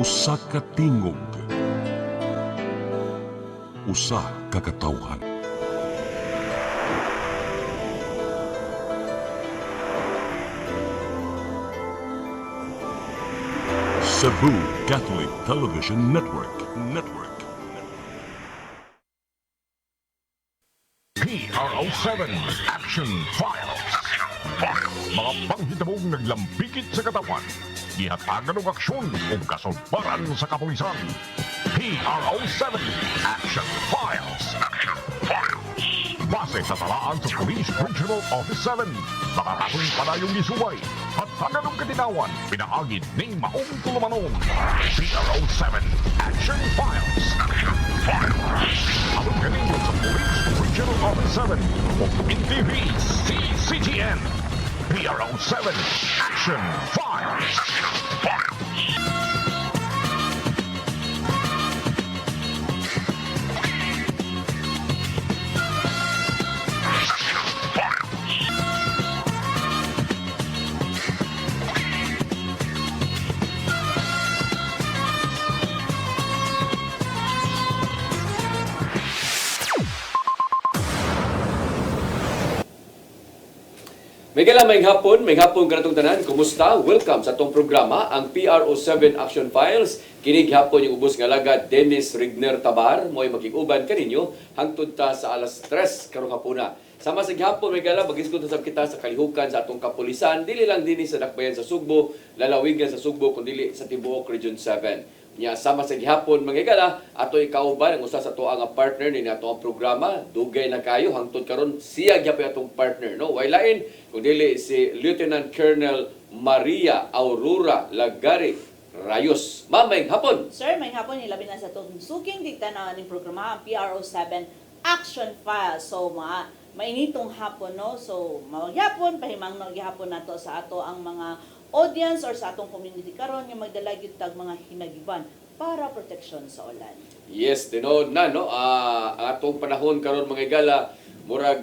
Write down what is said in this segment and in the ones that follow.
Usa ka tingog, usa ka katawhan. Cebu Catholic Television Network. PRO7 Action Files. Mga panghitabong naglambikit sa katawan. Ihatagan ng aksyon o kasulbaran sa kapulisan. PRO7 Action Files. Base sa talaan sa Police Regional Office 7. Nakakasong panayong gisubay. Hatagan ng katinawan. Pinaagid ni Maong Tulumanon. PRO7 Action Files. Ang galing sa Police Regional Office 7 o NTV CCGN. PRO7 Action Files. May hapon kanatong tanan. Kumusta? Welcome sa tong programa, ang PRO7 Action Files. Kinig hapon yung ubos nga laga Dennis Rigner Tabar. Mo'y makikuban kaninyo hangtod ta sa alas 3 karong hapuna. Sama sa gihapon may gala, mag-iskot sa kita sa kalihukan sa atong kapulisan. Dili lang dinhi sa dakbayan sa Sugbo, lalawigan sa Sugbo, kundi sa tibuok Region 7. Nya sama sa gihapon mga igala, ato ikauban ang usa sa tuwa nga partner ni nato ang programa. Dugay na kayo hangtod karon siya gyapon atong partner, no? Way lain kung dili si Lieutenant Colonel Maria Aurora Lagari Rayos. Ma'am, may hapon. Sir, may hapon nilabi na sa itong suking dikta na ng programa, ang PRO7 Action File. So, mainitong hapon, no? So, mawagyapon, pahimang nagyapon nato sa ato ang mga audience or sa atong community karon nga magdala gyud tag mga hinagiban para protection sa ulan. Yes, tinood na, no? Ang atong panahon karon mga igala, murag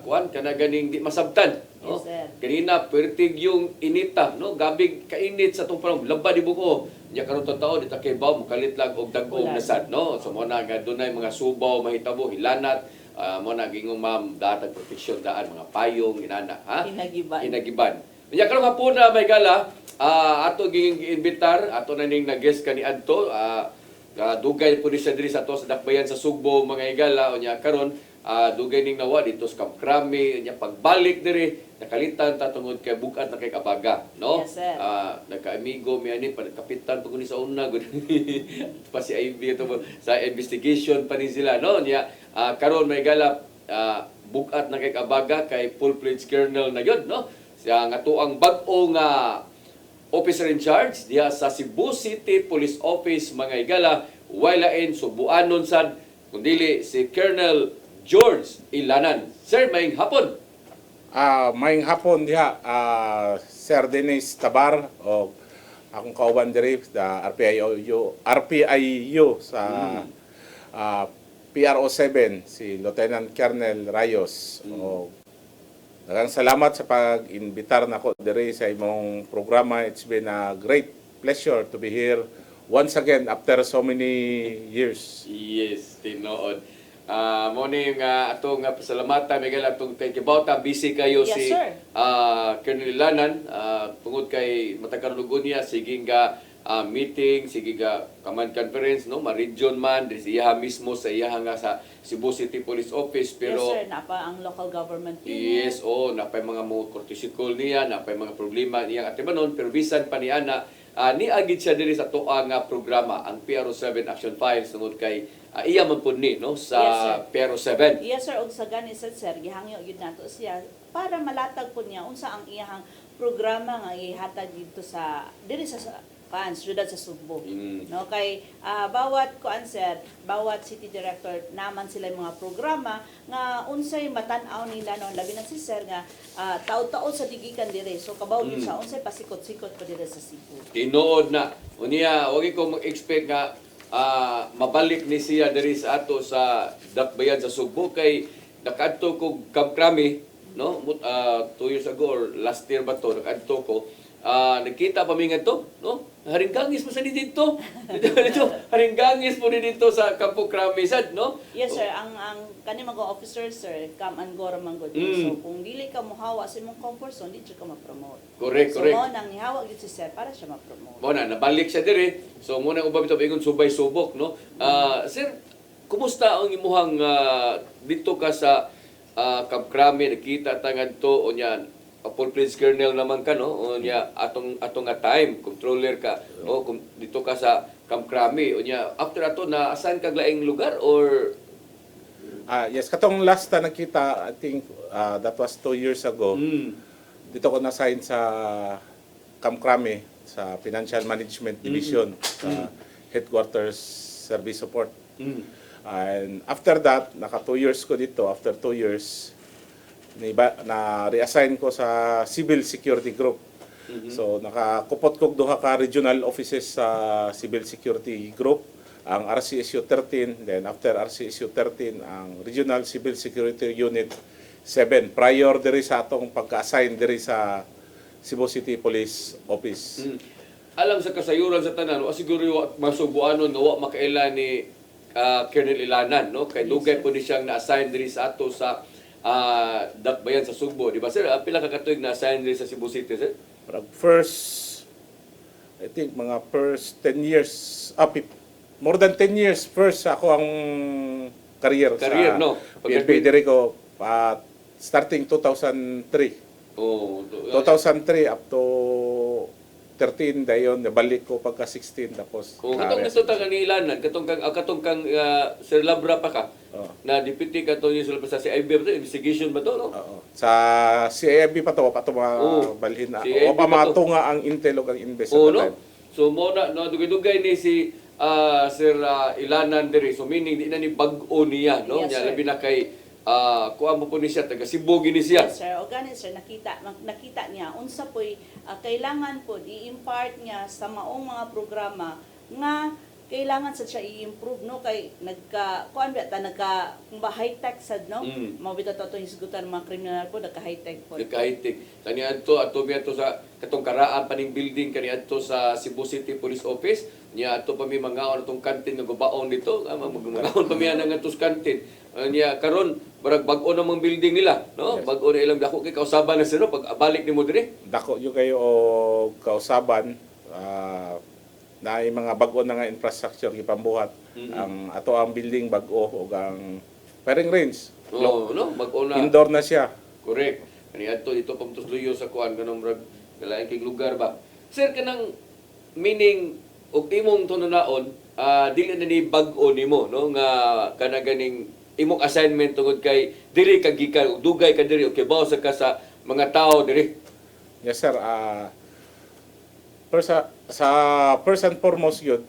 kuan kana ganing di masabtan, no? Yes, sir. Kanina pertig yung inita, no? Gabig kainit sa atong panahon, laba di buko. Nya karon tawo dita kay baw mukalit lang og dag-ong nasad, no? So mo na dunay mga subaw, mahitabo, hilanat, mo na gingong ma'am datag protection daan mga payong inana, ha? Hinagiban. Nya karon hapon na may gala, ato ging giimbitar, ato na ning nag-guest kani adto, dugay po siya diri sa ato sa dakbayan sa Sugbo mga igala. Nya karon dugay ning nawa dito sa Camp Crame. Nya pagbalik diri nakalitan ta tungod kay bugat na kay kabaga, no? Yes, sir. Nagka-amigo mi ani kapitan pag ni sa una gud pa si IB to sa investigation pa ni sila, no? Nya karon may gala, bugat na kay kabaga kay full-fledged colonel na yun, no? Siya nga tuang bag-o nga officer in charge diha sa Cebu City Police Office mga igala, walain subuanon sad kundili si Colonel George Ilanan. Sir, maayong hapon. Maayong hapon diha, Sir Dennis Tabar o akong kauban diri sa RPIU sa PRO7 si Lieutenant Colonel Rayos. Daghang salamat sa pag-imbitar nako diri sa imong programa. It's been a great pleasure to be here once again after so many years. Yes, tinood. Mo ni nga atong pasalamatan miguel atong thank you about busy kayo. Yes, si sir. Colonel Ilanan, tungod kay matagal lugon niya sige nga meeting, sige nga command conference, no, ma-region man di siya mismo sa iya nga sa Cebu City Police Office, pero yes, sir, napa ang local government unit. yes, napay mga mo courtesy call niya, napay mga problema niya atibanon, pero bisan pa niya na niagid siya diri sa tuwa nga programa, ang PRO7 Action Files tungod kay iya man pud ni, no, sa Yes, sir. PRO7. Yes, sir, og sa gani sir, gihangyo gyud nato siya para malatag po niya unsa ang iyang programa nga ihatag dito sa diri sa syudad sa Sugbo. No, kay bawat bawat city director naman sila yung mga programa nga unsay matan-aw nila, no, labi na si sir nga taud-taud sa digikan dire. So kabaw gyud sa unsay pasikot-sikot pa dire sa Cebu. Tinuod na. Unya, wag ko mag-expect nga mabalik ni siya diri sa ato sa dakbayan sa Sugbo kay nakadto ko Camp Crame, no? 2 years ago or last year ba to nakadto ko. Nakita pa mi ngadto, no? Haringgangis mo sa dito. Dito, haringgangis mo dito sa Campo Crame sad, no? Yes sir, ang kani mga officer sir, come and go ramang good. So kung dili ka mohawa sa imong comfort zone, di ka ma-promote. Correct, So correct. mo nang nihawa gyud si sir para siya ma-promote. Mo na nabalik siya dire. So mo nang ubab ito ingon subay subok, no? Sir, kumusta ang imuhang dito ka sa Camp Crame, nakita tangad to o niyan Paul Prince Kernel naman ka, no? O niya atong nga time controller ka, o kung dito ka sa Camp Crame o niya after ato na asan kag laing lugar or Yes, katong last na nakita, I think that was 2 years ago. Dito ko na-sign sa Camp Crame, sa Financial Management Division, sa Headquarters Service Support. And after that, naka 2 years ko dito. After 2 years, na-reassign ko sa Civil Security Group. So, nakakupot ko duha ka regional offices sa Civil Security Group, ang RCSU 13, then after RCSU 13, ang Regional Civil Security Unit 7, prior diri sa atong pagka-assign diri sa Cebu City Police Office. alam sa kasayuran sa tanan, o siguro masubuanon na wa makaila ni Colonel Ilanan, no? Kay dugay po ni siyang na-assign diri sa ato sa Dakbayan sa Sugbo, di ba sir? Pila ka katuig na-assign diri sa Cebu City, sir? I think mga first 10 years, more than 10 years first ako ang career Career, sa no? PNP diri ko starting 2003. Oh, 2003 up to 13 dayon nabalik ko pagka 16 tapos kung katong nito ta kanilanan, katong kang Sir Labra pa ka, na deputy ka to yung sa CIB, investigation ba to, no? sa CIB pa to balhin na. CIB O pa pa to. matunga ang intel o ang invest Oo, at that no? time. So, mo na, no, dugay-dugay ni si Sir Ilanan diri. So, meaning, di na ni bag-o niya, no? Yes, Nya, sir. labi na kay, kuha mo po ni siya, taga Cebu gini siya. Yes, sir. O ganit, sir, nakita niya, unsa po'y kailangan po i-impart niya sa maong mga programa nga kailangan sa siya i-improve, no? Kay kuan ba kung ba high-tech sad, no? Mabita to hisgutan mga kriminal po, nagka-high-tech po. Nagkahitik. Kani adto sa katong karaan paning building kani adto sa Cebu City Police Office. Nya adto pa mi mangaon atong kantin nga gubaon dito. Mangaon pa mi nga tus kantin. Nya karon barag bag-o namang building nila, no? Yes. Bag-o na ilang dako kay kausaban na sila pag balik nimo diri. Dako yung kayo o kausaban na yung mga bago na nga infrastructure gipambuhat ang ato ang building bago o ang firing range. Oh, no, bag-o na. Indoor na siya. Correct. Kani adto dito pamtusluyo sa kuan kanang brag kalain kay lugar ba. Sir kanang meaning og imong tununaon dili na ni bag-o nimo, no, nga kana ganing imong assignment tungod kay diri ka gikan ug dugay ka diri okay bawo sa ka sa mga tao diri. Yes sir. First and foremost yun,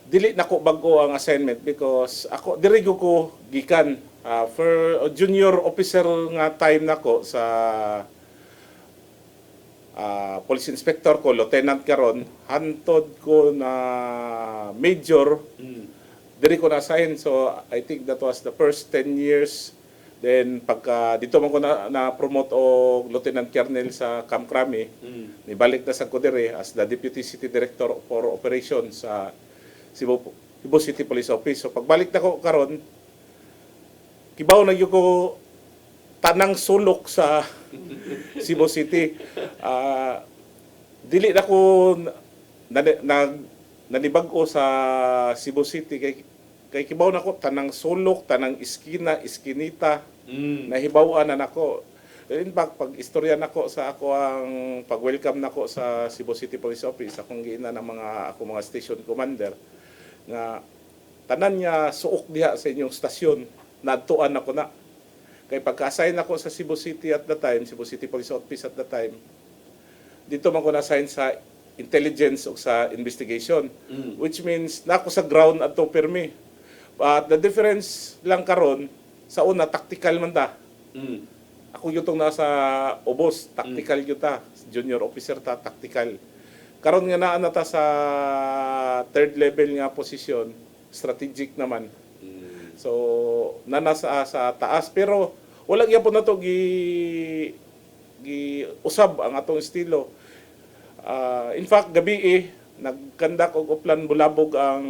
dili na ko bago ang assignment because ako diri ko gikan for junior officer nga time nako sa police inspector ko, lieutenant karon, hantod ko na major, diri ko na-assign. So, I think that was the first 10 years. Then, pagka dito man ko na-promote o Lieutenant Colonel sa Camp Crame, nibalik na sa ko diri as the Deputy City Director for Operations sa Cebu City Police Office. So, pagbalik na ko karon, kibaw na yun ko tanang sulok sa Cebu City. Dili na ko nanibag-o sa Cebu City kay kibaw na ko tanang sulok, tanang iskina, iskinita, nahibawan na nako. In fact, pag istorya nako sa ako ang pag-welcome nako sa Cebu City Police Office, akong giina ng mga station commander nga tanan niya suok diha sa inyong stasyon, nadtuan ako na. Kay pagka-assign ako sa Cebu City at the time, Cebu City Police Office at the time, dito man ko na-assign sa intelligence o sa investigation, which means nako sa ground at to permi. But the difference lang karon sa una, tactical man ta. Ako yung nasa obos, tactical yun ta. Junior officer ta, tactical. Karon nga naa na ta sa third level nga posisyon, strategic naman. So, nanasa sa taas. Pero, wala gyapon na to gi usab ang atong estilo. In fact, gabi nagkandak og uplan bulabog ang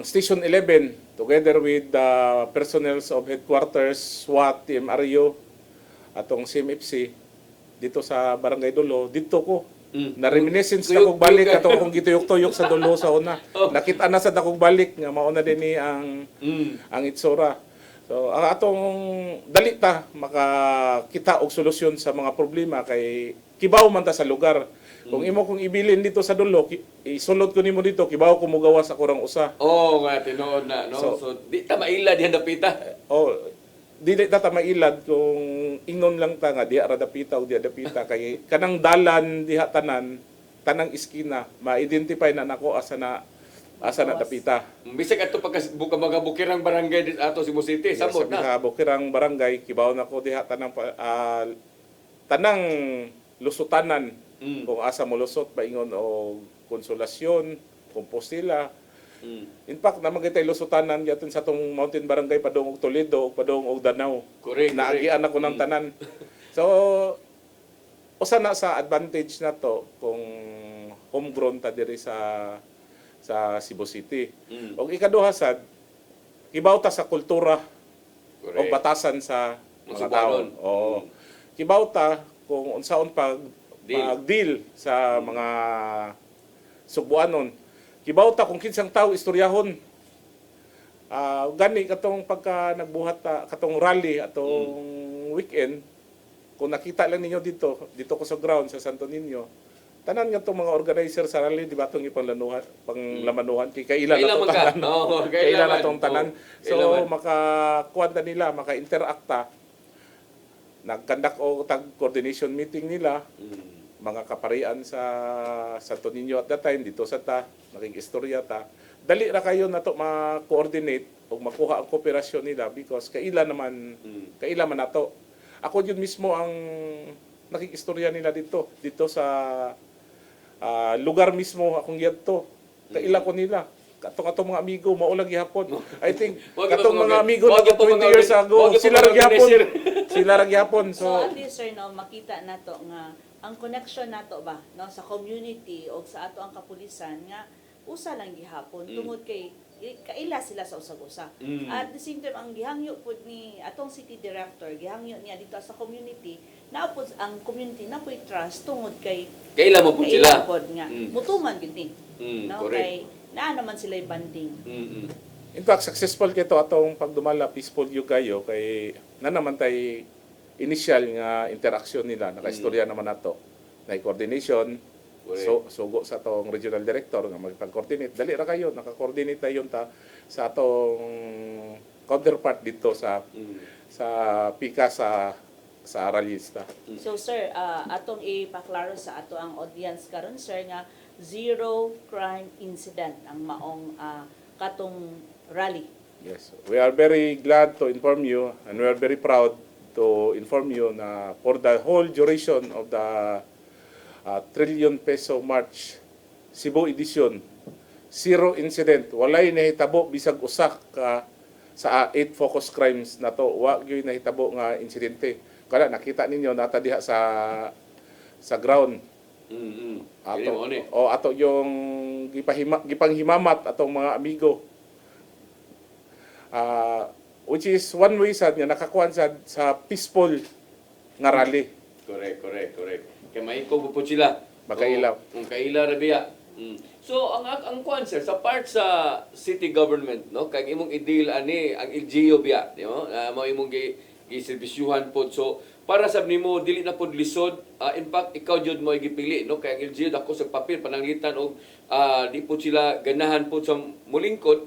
Station 11 together with the personnel of headquarters, SWAT, TMRU, atong CMFC dito sa Barangay Dulo. Dito ko na-reminiscence na kog balik ato kung gituyok-tuyok sa Dulo sa una. Nakita na sa dakog balik nga mao na dinhi ang itsura. So ang atong dali ta makakita og solusyon sa mga problema kay kibaw man ta sa lugar. Kung imo kung ibilin dito sa Dulo, isulod ko nimo dito, kibaw ko mo gawas sa kurang usa. Oo nga, tinuod na, no? So di ta mailad yan dapita. Dili ta mailad kung ingon lang ta nga diha ra dapita o diha dapita kay kanang dalan diha tanang iskina ma-identify na nako asa na dapita. Bisag ato pagka mga bukirang barangay ato Cebu City, samot na. Sa bukirang barangay kibaw nako diha tanang lusutanan kung asa mo lusot paingon o konsolasyon, Compostela. In fact, naman kitay lusutanan yaton sa tong Mountain Barangay padung og Toledo ug padung og Danau. Correct. Naagian ako ng tanan. So usa na sa advantage na to kung homegrown ta diri sa Cebu City. Og ikaduha sad kibaw ta sa kultura o batasan sa mga tao. Oo. Kibaw ta kung unsaon mag-deal sa mga Subuanon. Kibaw ta kung kinsang tao istoryahon. Gani katong pagka nagbuhat ta katong rally atong weekend, kung nakita lang ninyo dito ko sa ground sa Santo Niño, tanan nga tong mga organizer sa rally di ba tong panglamanuhan kay kailan na tong tanan. Kailan na tong tanan. So makakuan ta nila, maka-interacta. Nagkandak og tag coordination meeting nila. Mga kaparian sa Santo Niño at that time dito sa nakig-istorya ta. Dali ra kayo nato ma-coordinate o makuha ang kooperasyon nila because kaila man nato. Ako yun mismo ang nakig-istorya nila dito sa lugar mismo akong yadto. Kaila ko nila. Katong mga amigo maulang gihapon. I think katong mga amigo na 20 years ago sila ra gihapon. So at least sir no makita nato nga ang connection nato ba no sa community o sa ato ang kapulisan nga usa lang gihapon tungod kay kaila sila sa usag-usa. At the same time ang gihangyo pud ni atong city director gihangyo niya dito sa community na pud ang community na pud trust tungod kay kaila mo pud sila. Pud nga mutuman gyud ni. No correct. kay naa naman sila banding. In fact, successful kito atong pagdumala peaceful yung kayo kay na naman tay initial nga interaction nila nakaistorya naman nato na coordination sugo sa atong regional director nga magpag-coordinate dali ra kayo naka-coordinate tayo sa atong counterpart dito sa pika sa rallyista. So sir, atong ipaklaro sa ato ang audience karon sir nga zero crime incident ang maong katong rally. Yes, we are very glad to inform you and we are very proud to inform you na for the whole duration of the Trillion Peso March Cebu Edition, zero incident. Walay nahitabo bisag usa ka sa 8 focus crimes na to. Wa gyud nahitabo nga insidente. Kada nakita ninyo nata diha sa ground. Ato yung gipanghimamat atong mga amigo. Which is one way sad nga nakakuan sa peaceful nga rally. Correct. Kay maikog po sila. Makailaw. Kung kailaw ra biya. So ang kuan sir sa part sa city government no kay imong i-deal ani ang LGU biya, di mo? Mao imong giserbisyuhan pod. So para sab nimo dili na pod lisod, in fact ikaw jud mo gipili no kay ang LGU dako sa papel pananglitan og di pod sila ganahan pod sa mulingkod.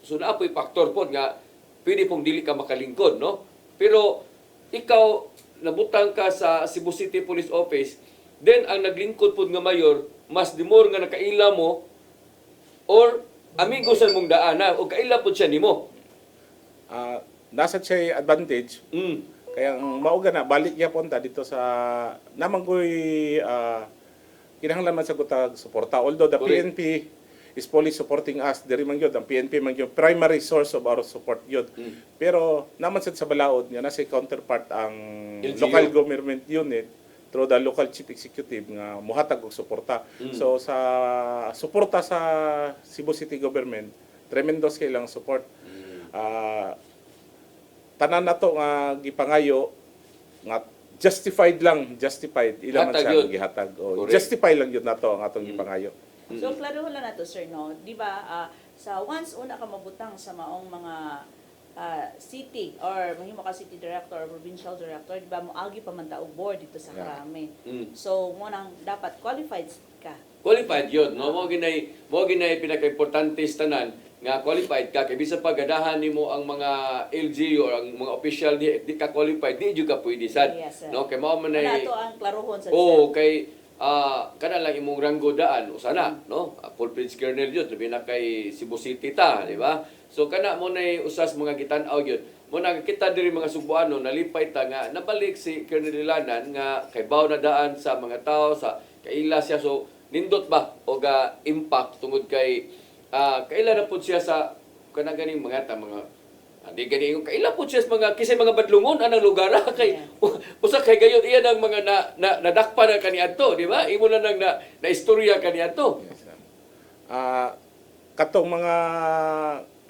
So naapoy faktor pod nga pwede pong dili ka makalingkod, no? Pero ikaw nabutang ka sa Cebu City Police Office, then ang naglingkod pod nga mayor, mas dimor nga nakaila mo or amigo sa mong daana o kaila pod siya nimo. Nasa siya advantage. Kaya ang mauga na balik gyapon ta dito sa namanggoy kinahanglan man sa gutag suporta although the PNP is fully supporting us. Diri man gyud ang PNP man gyud primary source of our support gyud. Pero naman sad sa balaod nga nasa counterpart ang LGU. local government unit through the local chief executive nga muhatag og suporta. So sa suporta sa Cebu City government, tremendous kay lang support. Tanan nato nga gipangayo nga justified ilang man Hatag siya yun. gihatag. Correct. Justify lang yun nato ang atong gipangayo. So, klaro lang nato, sir, no? Di ba, sa once una ka mabutang sa maong mga city or mahimo ka city director or provincial director, di ba, moagi pa man ta og board dito sa Krame. So, mo nang dapat qualified ka. Qualified yun, no? Mo ginay pinaka-importante sa tanan nga qualified ka kay bisan pa gadahan nimo ang mga LGU or ang mga official di ka qualified, di jud ka pwede sad. Yes, sir. No, kay mao man Wala ay to ang klarohon sa kay kana lang imong ranggo daan usana, no? Full-fledged colonel yun, labi na kay Cebu City ta, di ba? So kana mo nay usas mga gitan-aw yun. Mo na kita diri mga Subuano nalipay ta nga nabalik si Colonel Ilanan nga kay baw na daan sa mga tao sa kaila siya, so nindot ba o ga impact tungod kay kaila na pud siya sa kanang ganing mga di gani kaila pud siya sa mga kisay mga badlungon anang lugar kay usa kay gayon iya ang mga nadakpa na kaniadto, di ba? Imo na nang na istorya kaniadto. Yes, sir. Katong mga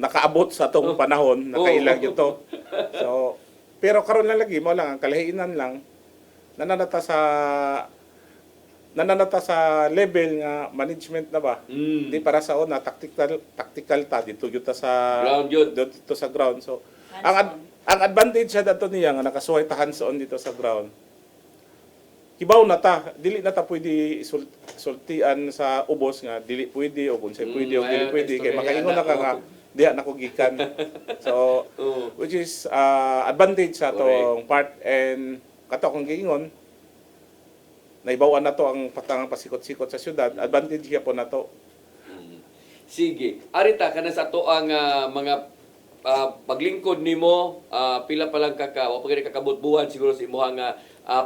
nakaabot sa atong panahon, nakailang yun to. So, pero karon lang lagi mo lang ang kalahinan lang nananata sa level nga management na ba. Di para sa una tactical ta dito gyud ta sa Ground yun. dito sa ground. So, Hands-on. ang advantage sa dato niya nga nakasuway ta hands-on dito sa ground. Kibaw na ta, dili na ta pwede sultian sa ubos nga dili pwede o unsay pwede o dili ayan, pwede kay istorya makaingon na na, ka nga diha na ko gikan. So which is advantage sa atong part, and kato akong giingon naibawan na to ang patangang pasikot-sikot sa syudad, advantage hiya po na to. Sige. Arita kana sa to ang mga paglingkod nimo, pila pa lang wa pa gani kakabut-buhan siguro sa imong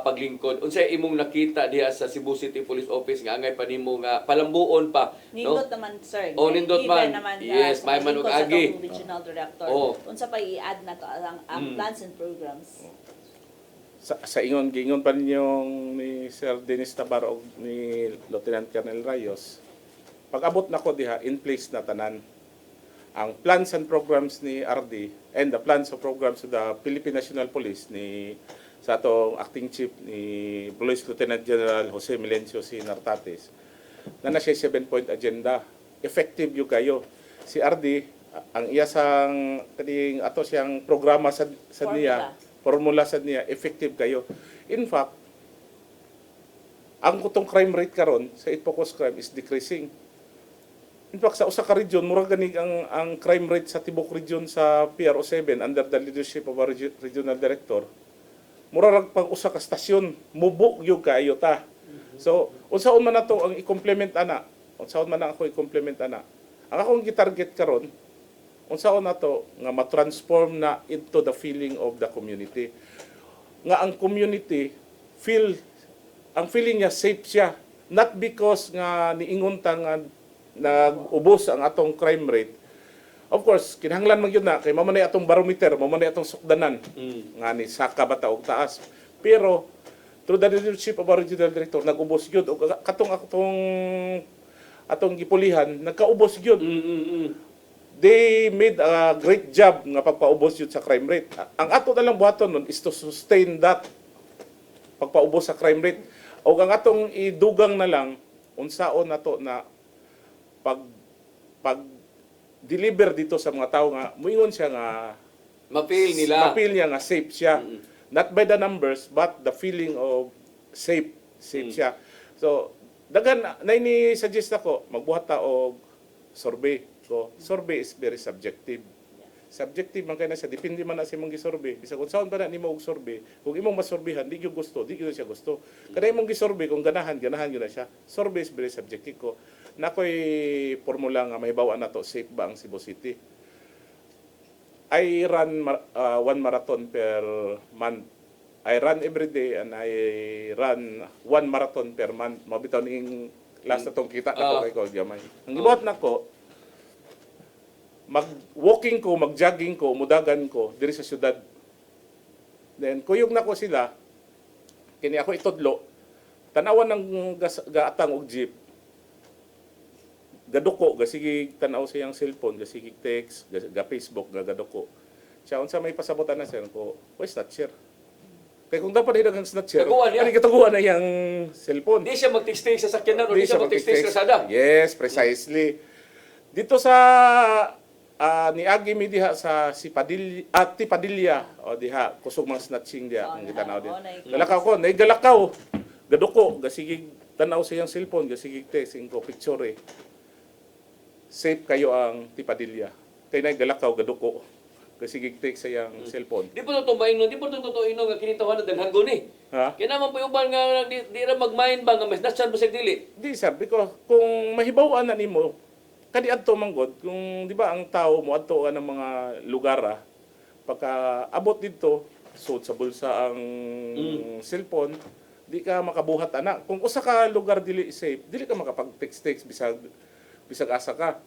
paglingkod. Unsay imong nakita diha sa Cebu City Police Office nga angay pa nimo nga palambuon pa, Nindot no? naman, sir. Oh, nindot man. Naman, Yes, sa may man og paglingkod sa agi. atong regional director. Oh. Unsa pa i-add na to ang plans and programs. Sa giingon pa ninyong ni Sir Dennis Tabar o ni Lieutenant Colonel Rayos, pag-abot na ko diha, in place na tanan. Ang plans and programs ni RD and the plans and programs of the Philippine National Police ni sa atong acting chief ni Police Lieutenant General Jose Melencio C. Nartates na siya 7-point agenda. Effective yung kayo. Si RD, ang iya sang kaning ato siyang programa sa niya, formula sa niya, effective kayo. In fact, ang kutong crime rate karon sa focus crime is decreasing. In fact, sa usa ka region, murag gani ang crime rate sa tibok region sa PRO7 under the leadership of our regional director. Murag pang usa ka stasyon, mubo gyud kaayo ta. So, unsaon man nato ang i-complement ana? Unsaon man ako i-complement ana? Ang akong gi-target karon, unsaon nato nga ma-transform na into the feeling of the community. Nga ang community ang feeling niya safe siya, not because nga niingon ta nga nag-ubos ang atong crime rate. Of course, kinahanglan man yun na, kay mamanay atong barometer, mamanay atong sukdanan, nga ni saka bata og taas. Pero, through the leadership of our regional director, nag-ubos yun. O atong gipulihan, nagkaubos yun. They made a great job nga pagpaubos yun sa crime rate. Ang ato na lang buhaton nun is to sustain that pagpaubos sa crime rate. O ang atong idugang na lang, unsaon na to na pag deliver dito sa mga tao nga muingon siya nga Mapil nila. mapil niya nga safe siya, not by the numbers but the feeling of safe siya. So daghan na ini suggest ako magbuhat ta og survey. So survey is very subjective. Subjective man kay na siya, depende man na sa imong gisurvey. Bisag unsaon pa na nimo og survey, kung imong masurveyhan di gyud gusto, di gyud siya gusto. Kada imong gisurvey kung ganahan gyud na siya. Survey is very subjective ko. Nakoy formula nga mahibaw-an nato safe ba ang Cebu City. I run one marathon per month. I run every day and I run one marathon per month. Mabitaw ning last na tong kita na ko kay ko gamay. Ang gibuhat nako, mag-walking ko, mag-jogging ko, mudagan ko diri sa syudad. Then kuyog nako sila, kini ako itudlo, tanawan ng gaatang og jeep, gaduko, gasigi tanaw siyang cellphone, gasigi text, ga Facebook, gaduko. Siya, unsa may pasabutan na sir ko, why snatcher? Kaya kung dapat hidagang snatcher, Taguan niya. ano kataguan na yung cellphone? Di siya mag-text sa sakyanan o di siya mag-text sa sada. Yes, precisely. Dito sa niagi mi diha sa si Padilla at ti Padilla o diha kusog mga snatching diha ang gitanaw din. Galakaw ko, nay galakaw. Gaduko, gasigig tanaw siyang cellphone, gasigig text ko picture. Safe kayo ang ti Padilla. Kay nay galakaw gaduko. Gasigig text sa yang cellphone. Di po totoo maingon, di po totoo ino nga kinitawan na daghan guni. Ha? Kaya naman po yung uban nga di ra magmain ba nga mas nasyan po sa dili. Di sir, because kung mahibaw na nimo, kadi adto manggod kung di ba ang tao mo adto ka ng mga lugar pagka abot dito suot sa bulsa ang cellphone, di ka makabuhat ana. Kung usa ka lugar dili safe, dili ka makapag-text bisag asa ka.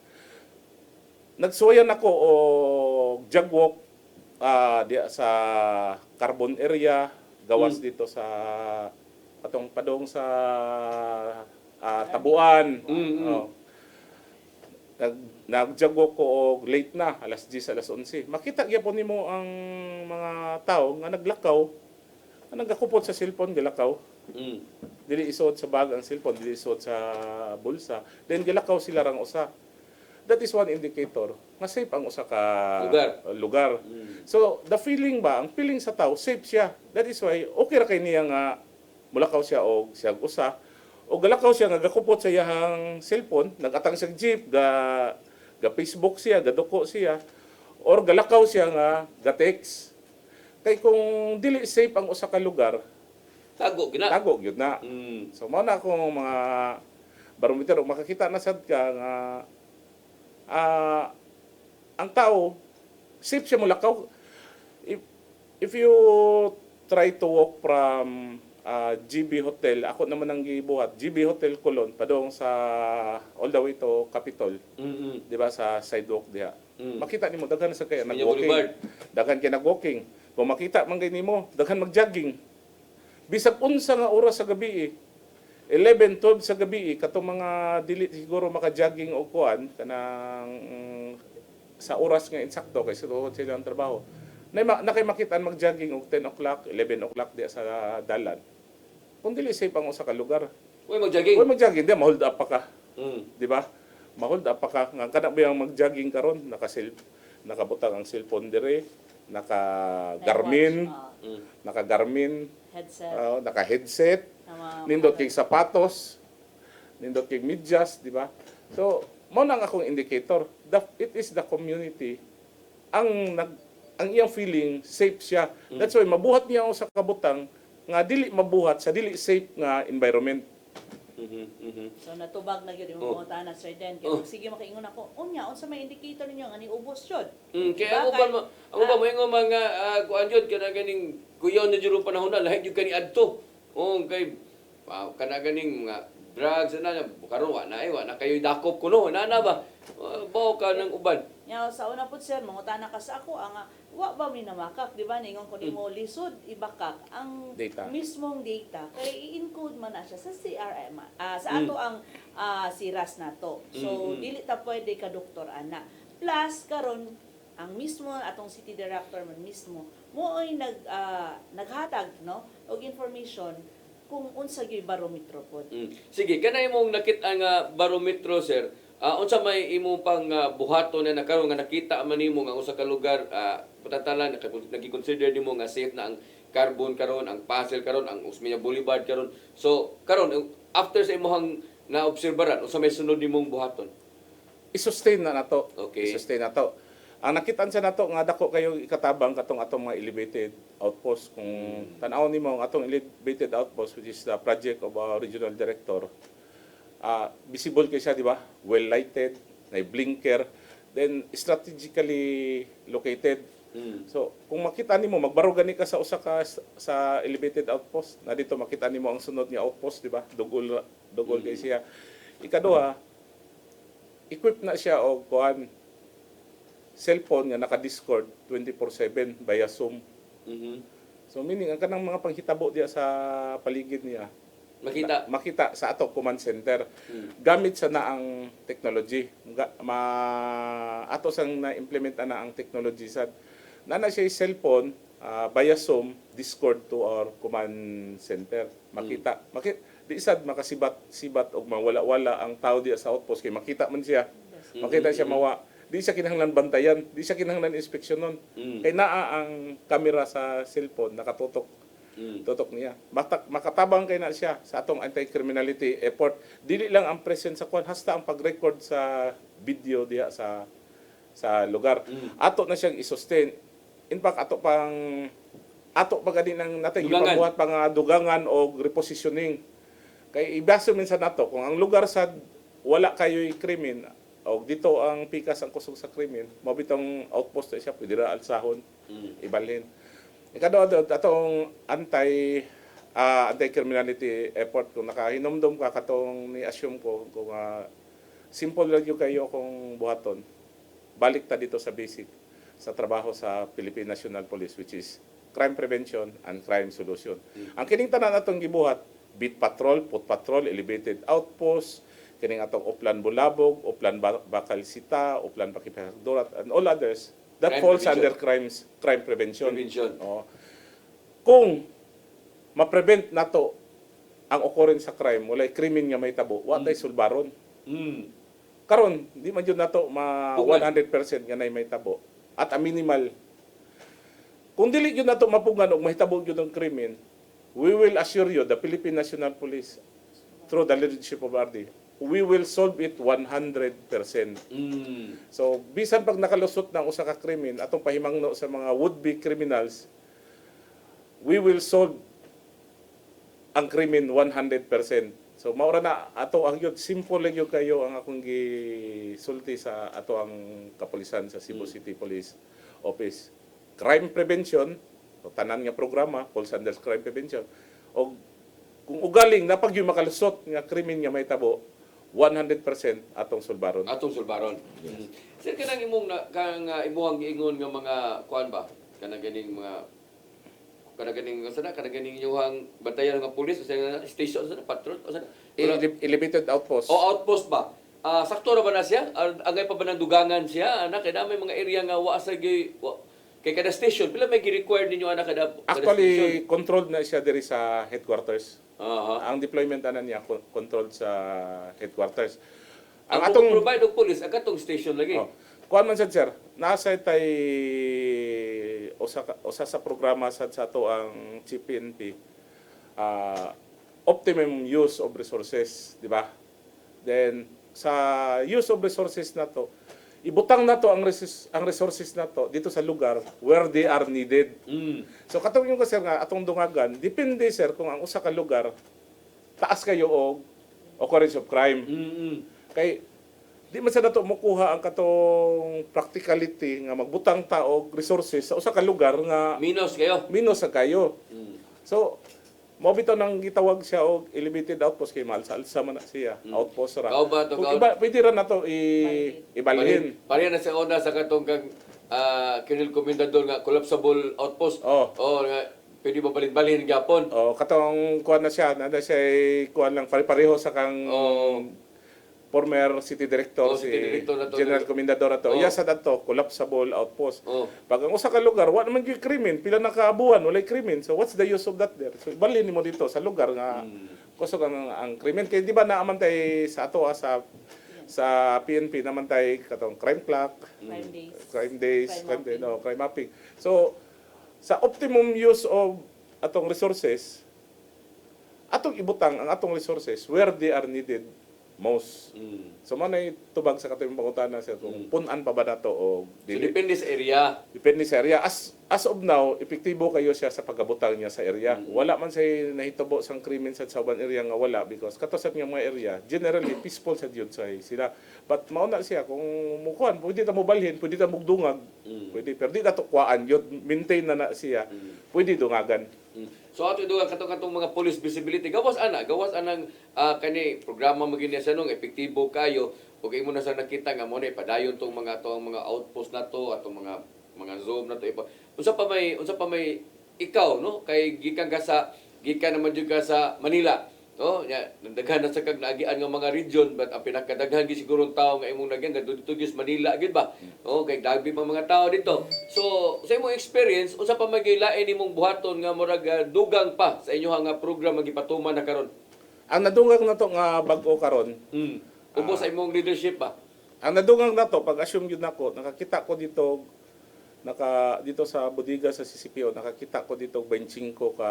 Nagsuwayan ako og jogwalk diya sa Carbon area gawas dito sa atong padong sa Tabuan. Oh. Nagjagwalk ko og late na, alas 10, alas 11. Makita gyapon nimo ang mga tao nga naglakaw, nga nagakupot sa cellphone gilakaw. Dili isuot sa bag ang cellphone, dili isuot sa bulsa. Then gilakaw sila rang usa. That is one indicator nga safe ang usa ka lugar. So the feeling ba, ang feeling sa tao safe siya. That is why okay ra kay niya nga mulakaw siya og siyag usa. O galakaw siya nga gakupot sa iyang cellphone, nagatang sa jeep, ga Facebook siya, gaduko siya, or galakaw siya nga ga-text. Kay kung dili safe ang usa ka lugar, Tago gina. tago gyud na. So mao na akong mga barometer makakita na sad ka nga ang tao safe siya mulakaw. If you try to walk from GB Hotel, ako naman ang gibuhat, GB Hotel Colon, padong sa all the way to Capitol, di ba, sa sidewalk diha. Makita nimo daghan sa kaya nag-walking. Daghan kay nag-walking. Kung makita man kay nimo, daghan mag-jogging. Bisag unsa nga oras sa gabi 11, 12 sa gabi katong mga dili siguro maka-jogging o kuan kanang sa oras nga insakto kay suod sila ang trabaho. Na kay makitaan mag-jogging og 10 o'clock, 11 o'clock diya sa dalan. Kung dili safe ang usa ka lugar. Uy mag-jogging. Kung mag-jogging di ma-hold up pa ka. Di ba? Ma-hold up pa ka nga kana ba yung mag-jogging karon nakabutang ang cellphone dire, naka-Garmin, naka-Garmin, Headset. naka-headset, nindot kay sapatos, nindot kay medyas, di ba? So, mao nang akong indicator. It is the community ang iyang feeling safe siya. That's why mabuhat niya ako sa kabutang nga dili mabuhat sa dili safe nga environment. So natubag na gyud imong mga tanan Sir Den. Kaya sige makaingon ako, unya unsa may indicator ninyo nga ni ubos jud. Kaya ako ba mo yung mga kuan jud kana ganing kuyon na jud panahon na lahi jud kani adto. Kay kana ganing mga drugs na karon wa na kayo dakop kuno na ba. Bao ka ng uban. Nya sa una pud sir, mangutana ka sa ako ang wa ba mi namakak, di ba? Ningon ko nimo lisod ibakak ang Data. mismong data kay i-encode man na siya sa CRM. Sa ato ang siras nato. So dili ta pwede ka doktor ana. Plus karon ang mismo atong city director man mismo mo'y naghatag no og information kung unsa gyud barometro pod. Sige, kanay mong nakita nga barometro sir. Unsa may imo pang buhaton na nakaroon nga nakita man nimo nga usa ka lugar patatalan nagi-consider nimo nga safe na ang Carbon karon, ang Pasel karon, ang Osmeña Boulevard karon. So karon after sa imong naobserbaran unsa may sunod nimong buhaton? I-sustain na nato. Okay. I-sustain na to. Ang nakitaan sa nato nga dako kayo ikatabang katong atong mga elevated outpost kung tan-aw nimo ang atong elevated outpost which is the project of our regional director. Visible kay siya, di ba? Well lighted, may blinker, then strategically located. So, kung makita nimo magbarugan ni ka sa usa ka sa elevated outpost, na dito makita nimo ang sunod nga outpost, di ba? Dugol kay siya. Ikaduha, equipped na siya og kuan cellphone nga naka-Discord 24/7 via Zoom. So meaning ang kanang mga panghitabo diya sa paligid niya Makita. sa ato command center. Gamit sa na ang technology. Ato sang na-implement na ang technology sa na siya cellphone via Zoom, Discord to our command center. Makita. Di sad makasibat og mawala-wala ang tao diya sa outpost kay makita man siya. Makita siya mawa. Di siya kinahanglan bantayan, di siya kinahanglan inspeksyonon. Kay naa ang kamera sa cellphone nakatutok. Tutok niya. Makatabang kay na siya sa atong anti-criminality effort. Dili lang ang presence sa kwan, hasta ang pag-record sa video diya sa lugar. Ato na siyang i-sustain. In fact, ato pa gani nang natay ipabuhat pa nga dugangan o repositioning. Kay ibase minsan nato kung ang lugar sa wala kayo'y krimen o dito ang pikas ang kusog sa krimen, mabitong outpost na siya, pwede ra alsahon, ibalhin. Ikado atong anti-criminality effort kung nakahinomdom ka katong ni-assume ko kung simple lang yung kayo kung buhaton. Balik ta dito sa basic sa trabaho sa Philippine National Police which is crime prevention and crime solution. Ang kining tanan atong gibuhat, beat patrol, foot patrol, elevated outpost, kining atong Uplan Bulabog, Uplan Bakalsita, Uplan Pakipagdurat and all others that Crime falls prevention. under crime prevention. Prevention. Kung ma-prevent nato ang occurrence sa crime, walay krimen nga may tabo, wa tay sulbaron. Karon, di man jud nato ma Pugan. 100% nga nay may tabo. At a minimal. Kung dili jud nato mapugan og mahitabo jud ang krimen, we will assure you, the Philippine National Police, through the leadership of RD, we will solve it 100%. So, bisan pag nakalusot ng usa ka krimen, atong pahimangno sa mga would-be criminals, we will solve ang krimen 100%. So, maura na ato ang yun, simple lang yun kayo ang akong gisulti sa ato ang kapulisan sa Cebu City Police Office. Crime prevention, o tanan nga programa, falls under crime prevention. O kung ugaling na pag yung makalusot nga krimen nga may tabo, 100% atong sulbaron. Atong sulbaron. Sir, kanang imong imuhang giingon nga mga kuan ba? Kanang ganing yung bantayan nga pulis o sa station sa patrol o sa Elevated outpost. o outpost ba? Sakto ra ba na siya? Angay pa ba ng dugangan siya? Kay na may mga area nga wa sa kay kada station pila may gi-require ninyo ana kada station? Actually, controlled na siya diri sa headquarters. Aha. Ang deployment ana niya controlled sa headquarters. Ang atong provide og police ang katong station lagi. kuan man sad sir, nasa tay usa sa programa sad sa ato ang CPNP. Optimum use of resources, di ba? Then sa use of resources nato, ibutang nato ang resources nato dito sa lugar where they are needed. So katong yung sir nga atong dungagan, depende sir kung ang usa ka lugar taas kayo og occurrence of crime. Kay di man sa nato mokuha ang katong practicality nga magbutang ta og resources sa usa ka lugar nga Minus kayo. minus sa kayo. So mo bitaw nang gitawag siya og elevated outpost kay malsa man na siya. Outpost ra. Kao ba to, Kung kao? pwede ra nato ibalhin. Pareha na sa una sa katong kang Colonel Comendador nga collapsible outpost. Oh. Nga pwede ba balhin gyapon? Katong kuan na siya, nada siya kuan lang pare-pareho sa kang former city director si City Director na to. General Comendador ato. Iya sa dato collapsible outpost. Pag ang usa ka lugar wa naman gyud krimen, pila na kaabuhan walay krimen. So what's the use of that there? So ibalhin nimo dito sa lugar nga kusog ang krimen kay di ba naaman tay sa ato sa PNP naman tay katong crime clock, crime days, crime mapping. So sa optimum use of atong resources, atong ibutang ang atong resources where they are needed most. So manay tubag sa katong pangutana sa kung punan pa ba nato o So depende sa area. depende sa area. As of now, epektibo kayo siya sa pagabutang niya sa area. Wala man say nahitabo sang krimen sa uban area nga wala because katosat nga mga area generally peaceful sa yun sa sila. But mauna siya kung mukuan pwede ta mo balhin, pwede ta mugdungag. Pwede pero di ta to kuan yun maintain na siya. Pwede dungagan. So ato dugang katong mga police visibility gawas anang kani programa magini sa nung epektibo kayo ug imo na sa nakita nga mo na padayon tong mga outpost nato atong mga zoom nato unsa pa may ikaw no kay gikan naman jud ka sa Manila Oh, ya, daghan na sa kag naagian nga mga region, but ang pinakadaghan gi siguro tao nga imong nagyan dito gis Manila gid ba. Oh, kay dagbi pa mga tao dito. So, sa imong experience, unsa pa magilain nimong buhaton nga murag dugang pa sa inyo nga program nga gipatuman na karon? Ang nadungag na to nga bag-o karon, Ubo sa imong leadership ba? ang nadungag na to pag assume yun nako, nakakita ko dito dito sa bodega sa CCPO, nakakita ko dito 25 ka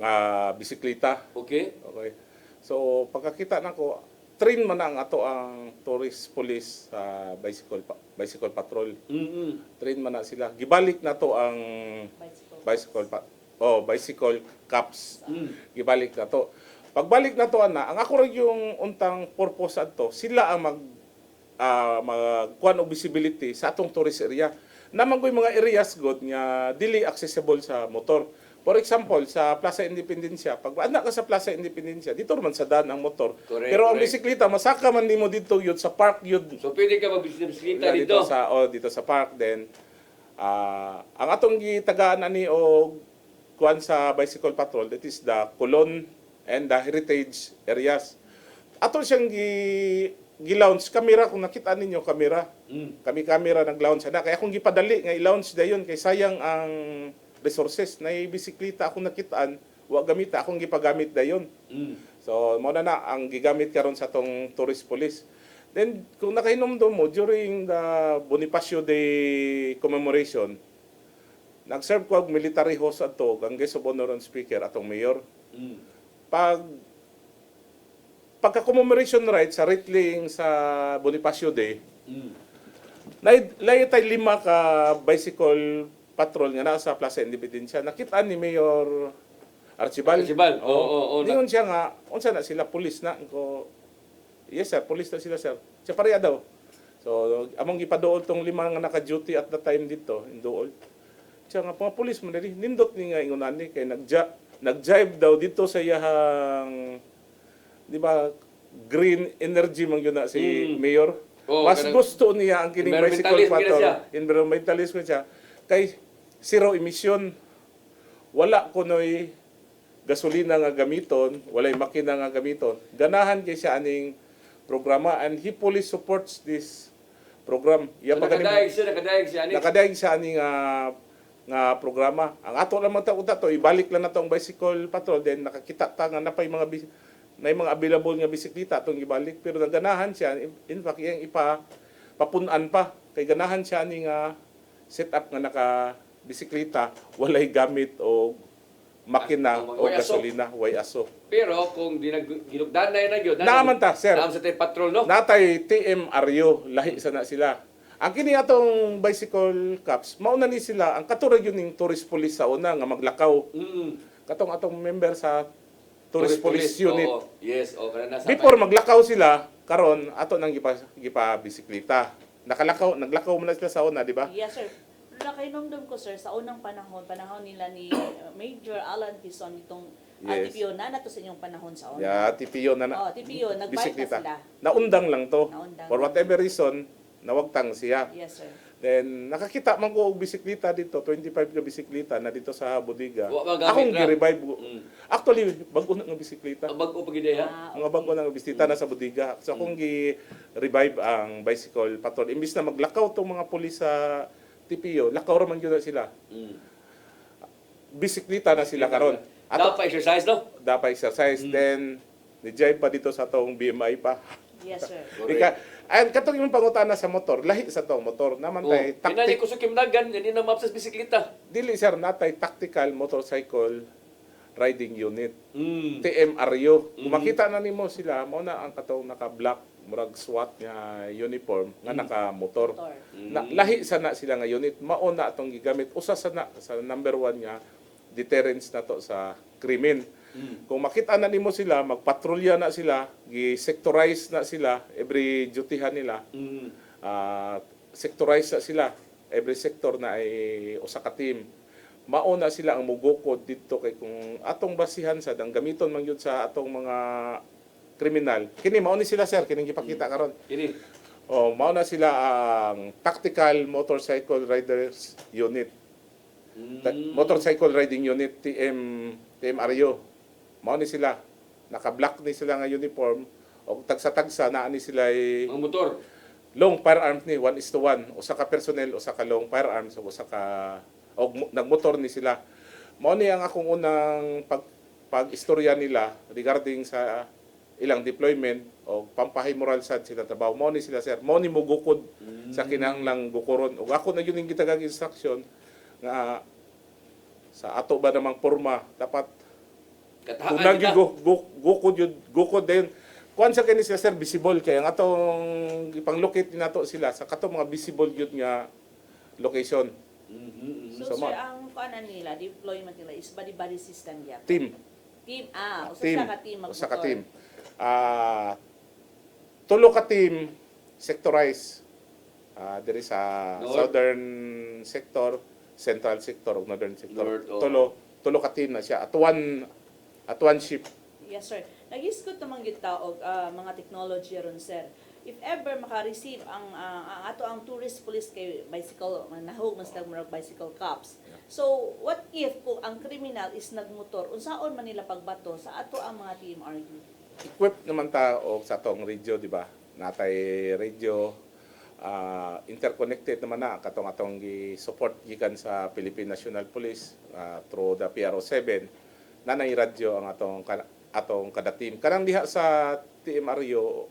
nga bisikleta. Okay? Okay. So pagkakita nako, train man na ang ato ang tourist police sa bicycle patrol. Train man na sila. Gibalik na to ang bicycle cops. Gibalik na to. Pagbalik na to ang ako rin yung untang purpose adto, sila ang magkuhan og visibility sa atong tourist area. Naman ko'y mga areas god nga dili accessible sa motor. For example, sa Plaza Independencia, pag anak ka sa Plaza Independencia, dito naman sa daan ang motor. Correct, Pero ang correct. bisikleta, masaka man nimo dito yun sa park yun. So pwede ka magbisikleta dito. Dito sa park then ang atong gitagaan ani og kuan sa bicycle patrol, that is the Colon and the heritage areas. Ato siyang gi-launch camera, kung nakita ninyo camera. Kami camera nag-launch na kaya akong gipadali nga i-launch dayon kay sayang ang resources na bisikleta akong nakitaan, wa gamita akong gipagamit dayon. So mo na ang gigamit karon sa tong tourist police. Then kung nakahinomdom mo during the Bonifacio Day commemoration, nag-serve ko og military host ato ang guest of honor and speaker atong mayor. Pagka-commemoration rites sa Ritling sa Bonifacio Day, layatay 5 ka bicycle patrol nga nasa Plaza Independencia. Nakita ni Mayor Archibald. Oo. Ningon siya nga, unsa na sila, pulis na. Yes sir, pulis na sila sir. Siya pareha daw. So, among gipaduol tong 5 nga naka-duty at the time dito, in Duol. Siya nga, mga pulis mo na rin, nindot ni nga ingunan ni, kay nag-jive daw dito sa iyang, di ba, green energy man yun na si Mayor. Mas gusto niya ang kining bicycle patrol. Environmentalist ko siya. Kay zero emission. Wala kunoy gasolina nga gamiton, walay makina nga gamiton. Ganahan kay siya aning programa and he fully supports this program. So, nakadaig siya. Nakadaig siya aning nga programa. Ang ato lang magta to, ibalik lang na to ang bicycle patrol, then nakakita ta nga napay mga may mga available nga bisikleta atong ibalik, pero naganahan siya, in fact iyang papunan pa kay ganahan siya ni nga setup nga naka bisikleta walay gamit o makina o gasolina, way aso. Pero kung ginugdanay na gyud, Naaman ta, sir. naam sa tay patrol no. Natay TM Aryo, lahi sana sila. Ang kini atong bicycle cops, mauna ni sila ang katurag yun ning tourist police sa una nga maglakaw. Katong atong member sa tourist police unit. Yes, kana nasa. Before maglakaw sila, karon ato nang gipa bisikleta. Naglakaw man na sila sa una, di ba? Yes, sir. Nakainomdom ko, sir, sa unang panahon nila ni Major Alan Quezon, itong Yes. TPO na to sa inyong panahon sa una. Yeah, TPO na TPO, nag-bike na sila. Naundang lang to. Naundang. For whatever reason, nawagtang siya. Yes, sir. Then nakakita man ko og bisikleta dito, 25 ka bisikleta na dito sa bodega. Wa magamit Akong ra. gi-revive. Actually, bago na nga bisikleta. Bago pa gid ha. Mga bago na nga bisikleta na sa bodega. So akong gi-revive ang bicycle patrol. Imbis na maglakaw tong mga pulis sa TPO, lakaw ra man gyud na sila. Bisikleta na sila karon. Dapat exercise no. Dapat exercise. Then ni-jive pa dito sa tong BMI pa. Yes, sir. Ayan, katong yung pangutana sa motor, lahi sa tong motor. Naman tay Pinani ko sa kimdagan, hindi na mapsas bisikleta. Dili sir, natay tactical motorcycle riding unit. TMRU. Kung makita na nimo sila, mao na ang katong naka-black murag SWAT nga uniform nga naka-motor. Lahi sana sila nga unit. Mao na atong gigamit. Usa sana sa number 1 nga deterrence na to sa krimen. Kung makita na nimo sila, magpatrolya na sila, gi-sectorize na sila, every dutyhan nila, sectorize na sila, every sector na ay usa ka team. Mauna sila ang mugukod dito kay kung atong basihan sa dang gamiton man gyud sa atong mga kriminal. Kini mao ni sila sir, kining gipakita karon. Kini. Mauna sila ang Tactical Motorcycle Riders Unit. Motorcycle Riding Unit TMRU. Mao ni sila naka-black ni sila nga uniform o tagsa-tagsa naa ni sila Mga motor. long firearms ni 1:1, usa ka personnel, usa ka long firearms, ug usa ka nagmotor ni sila. Mao ni ang akong unang pag-istorya nila regarding sa ilang deployment o pampahay moral sad sila trabaho. Mao ni sila sir, mao ni mo gukod sa kinahanglang gukuron. Ug ako na yun yung gitagag instruction nga sa ato ba namang porma dapat kung Katahaan nagi kita. gukod din kuan sa kini sila sir visible kay ang atong ipanglocate ni nato sila sa katong mga visible gyud nga location. So, So, sir, ang kuanan nila, deployment nila is body-body system gyapon. Team. Team, usa Team. ka team magmotor. Usa ka team. Tulo ka team sectorized. Diri sa North. southern sector, central sector ug northern sector. North, oh. Tulo ka team na siya at one ship. Yes, sir. Nag-isgot naman gyud ta og mga technology ron, sir. If ever maka-receive ang ato ang tourist police kay bicycle, nahog mas nagmurag bicycle cops. So, what if kung ang criminal is nagmotor, unsaon man nila pagbato sa ato ang mga TMRU? Equipped naman ta og sa atong radio, di ba? Natay radio interconnected naman na atong gi-support gikan sa Philippine National Police through the PRO7 nanay radyo ang atong kada team. Kanang diha sa TMRU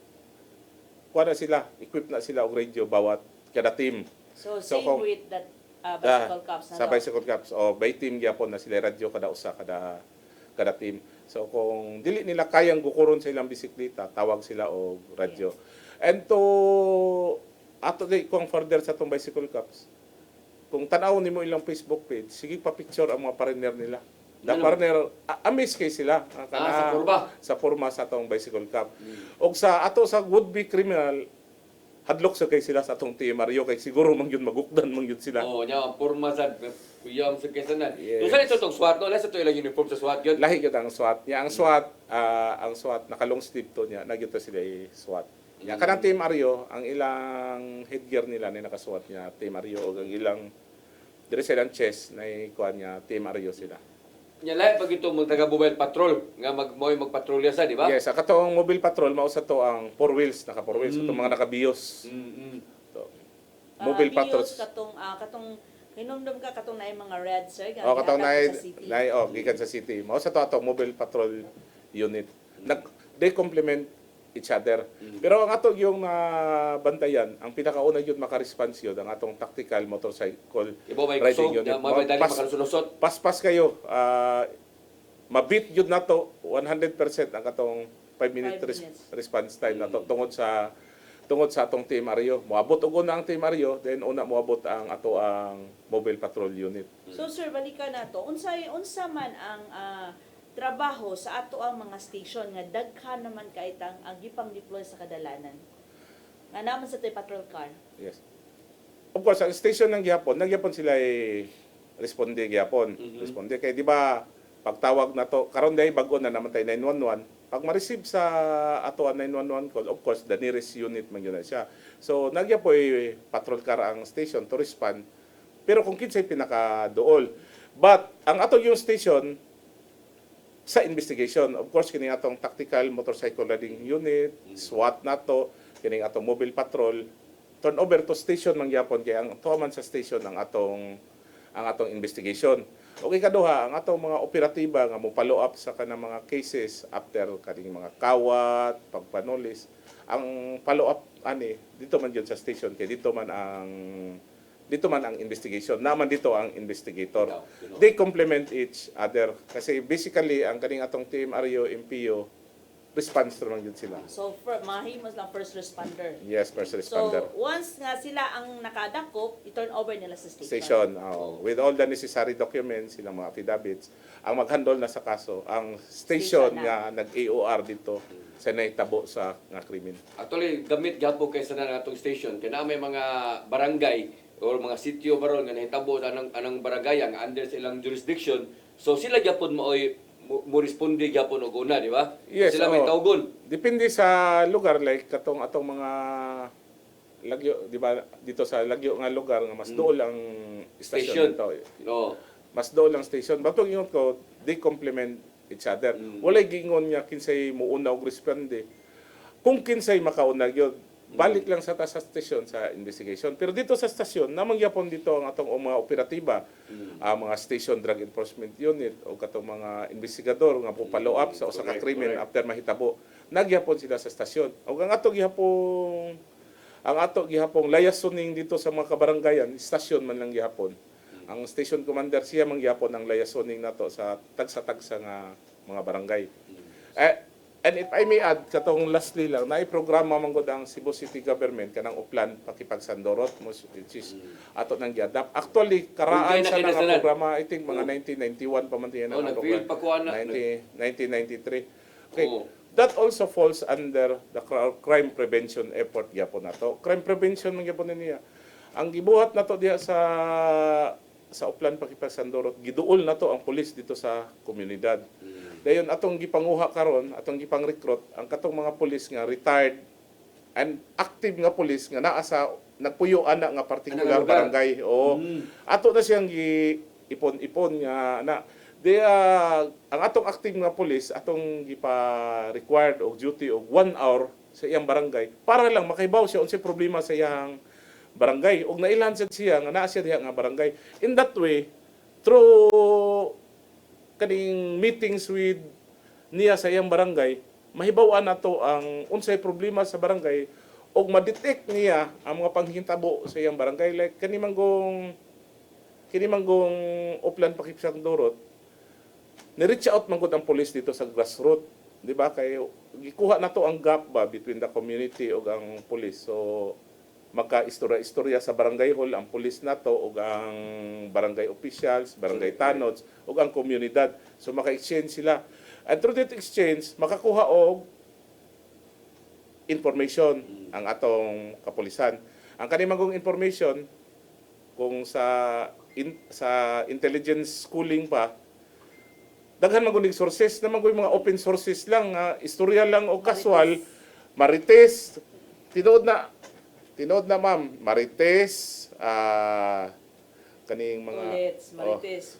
kuha na sila, equipped na sila og radio bawat kada team. So, So, same kung- with that bicycle cops na Sa no? bicycle cups o by team gyapon na sila radyo kada usa kada team. So kung dili nila kayang gukuron sa ilang bisikleta, tawag sila og radyo. And to ato di kung further sa tong bicycle cups. Kung tanaw nimo ilang Facebook page, sige pa picture ang mga partner nila. The Ano? partner, amaze kay sila. Sa kurba. Sa forma sa atong bicycle cup. Og sa ato sa would-be criminal, hadlok sa kay sila sa atong TMRU kay siguro man yun magukdan man yun sila. Oh, nya ang porma sad kuyam sa kesanan. Yes. Usa ito tong SWAT no, lasa to ilang uniform sa SWAT gyud. Lahi gyud ang SWAT. Nya ang SWAT naka long sleeve to niya, nagyud to sila SWAT. Nya kanang Team Mario, ang ilang headgear nila ni naka-SWAT niya Team Mario og ang ilang dire sa ilang chest na kuan niya Team Mario sila. Nya lahi pag ito taga mobile patrol nga magpatrolya sa, di ba? Yes, sa katong mobile patrol mao sa to ang four wheels, naka four wheels, itong mga naka-BIOS. To. Mobile patrols. Katong hinumdum ka katong naay mga red, sir. Katong gihatag sa city. gikan sa city. Mao sa to atong mobile patrol unit. They complement each other. Pero ang ato yung bantayan, ang pinakauna yun maka-response yun, ang atong tactical motorcycle Ibo may riding kusog, unit. na may dali makalusunusot. Paspas kayo. Mabit yun na to 100% ang atong 5-minute 5 minutes. response time na to tungod sa atong Team Mario. Moabot og una ang Team Mario, then una moabot ang ato ang mobile patrol unit. So sir, balikan na to. Unsa man ang trabaho sa ato ang mga station nga daghan naman kahit ang gipang deploy sa kadalanan. Nga naman sa tay patrol car. Yes. Of course, ang station ng Gyapon, nagyapon sila responde Gyapon. Responde kay di ba pagtawag na to, karon day bago na naman tayo 911. Pag ma-receive sa ato ang 911 call, of course, the nearest unit man yun na siya. So, nagyapoy patrol car ang station to respond. Pero kung kinsay pinaka-dool. But, ang ato yung station, sa investigation, of course, kining atong tactical motorcycle riding unit, SWAT nato, kining atong mobile patrol, turn over to station man gyapon kay ang tuman sa station ang atong investigation. Okay kaduha, ang atong mga operatiba nga mo follow up sa kanang mga cases after kaning mga kawat, pagpanolis, ang follow up dito man gyud sa station kay dito man ang investigation. Naman dito ang investigator. They complement each other. Kasi basically, ang kaning atong Team Mario, MPO, response naman yun sila. So mahimos lang first responder. Yes, first responder. So once nga sila ang nakadakop, i-turn over nila sa station. Station, with all the necessary documents, silang mga affidavits, ang mag-handle na sa kaso, ang station Station na. nga nag-AOR dito sa naitabo sa nga krimen. Actually, gamit gyapon kay sa natong station kay na may mga barangay or mga sitio baron nga nahitabo anang barangay nga under sa ilang jurisdiction. So sila gyapon mo responde gyapon og una, di ba? Yes, Sila may oo. tawgon. Depende sa lugar, like atong mga lagyo, di ba, dito sa lagyo nga lugar nga mas dool ang Station. station. Ito. No. Mas dool ang station. Batong yun ko, they complement each other. Walay gingon niya kinsay muuna og responde. Kung kinsay makauna gyud, balik lang sa stasyon sa investigation. Pero dito sa stasyon, namang yapon dito ang atong mga operatiba, mga station drug enforcement unit o katong mga investigador nga po follow up sa usa ka krimen after mahitabo. Nagyapon sila sa stasyon. O ang ato gihapong layasoning dito sa mga kabaranggayan, stasyon man lang gihapon. Ang station commander siya mangyapon ang layasoning nato sa tagsa-tagsa nga mga barangay. And if I may add, katong lastly lang, naiprograma man gud ang Cebu City Government kanang uplan pakipagsandorot which is ato nang giadapt. Actually, karaan sa nga programa, I think mga 1991 pa man yan ang nag-build pa kuha na. 1993. Okay. That also falls under the crime prevention effort gyapon nato. Crime prevention man gyapon niya. Ang gibuhat nato diha sa uplan pakipagsandorot, giduol nato ang pulis dito sa komunidad. Dayon atong gipanguha karon, atong gipang-recruit ang katong mga pulis nga retired and active nga pulis nga naa sa nagpuyo ana nga particular barangay. O ato na siyang ipon-ipon nga na ang atong active nga pulis atong gipa-required og duty og 1 hour sa iyang barangay para lang makaibaw siya unsay problema sa iyang barangay og nailan siya nga naa siya diha nga barangay. In that way, through kaning meetings with niya sa iyang barangay, mahibaw-an nato ang unsay problema sa barangay og ma-detect niya ang mga panghintabo sa iyang barangay, like kini manggong uplan pakipagsandorot, ni-reach out man gud ang police dito sa grassroots, di ba? Kay gikuha nato ang gap ba between the community ug ang police. So magka-istorya sa barangay hall ang pulis nato ug ang barangay officials, barangay tanods ug ang komunidad. So maka-exchange sila. And through that exchange, makakuha og information ang atong kapulisan. Ang kanimang information kung sa intelligence schooling pa, daghan man gud sources, naman gud mga open sources lang, istorya lang o casual, marites, Tinood na ma'am, Marites, kaning mga Marites.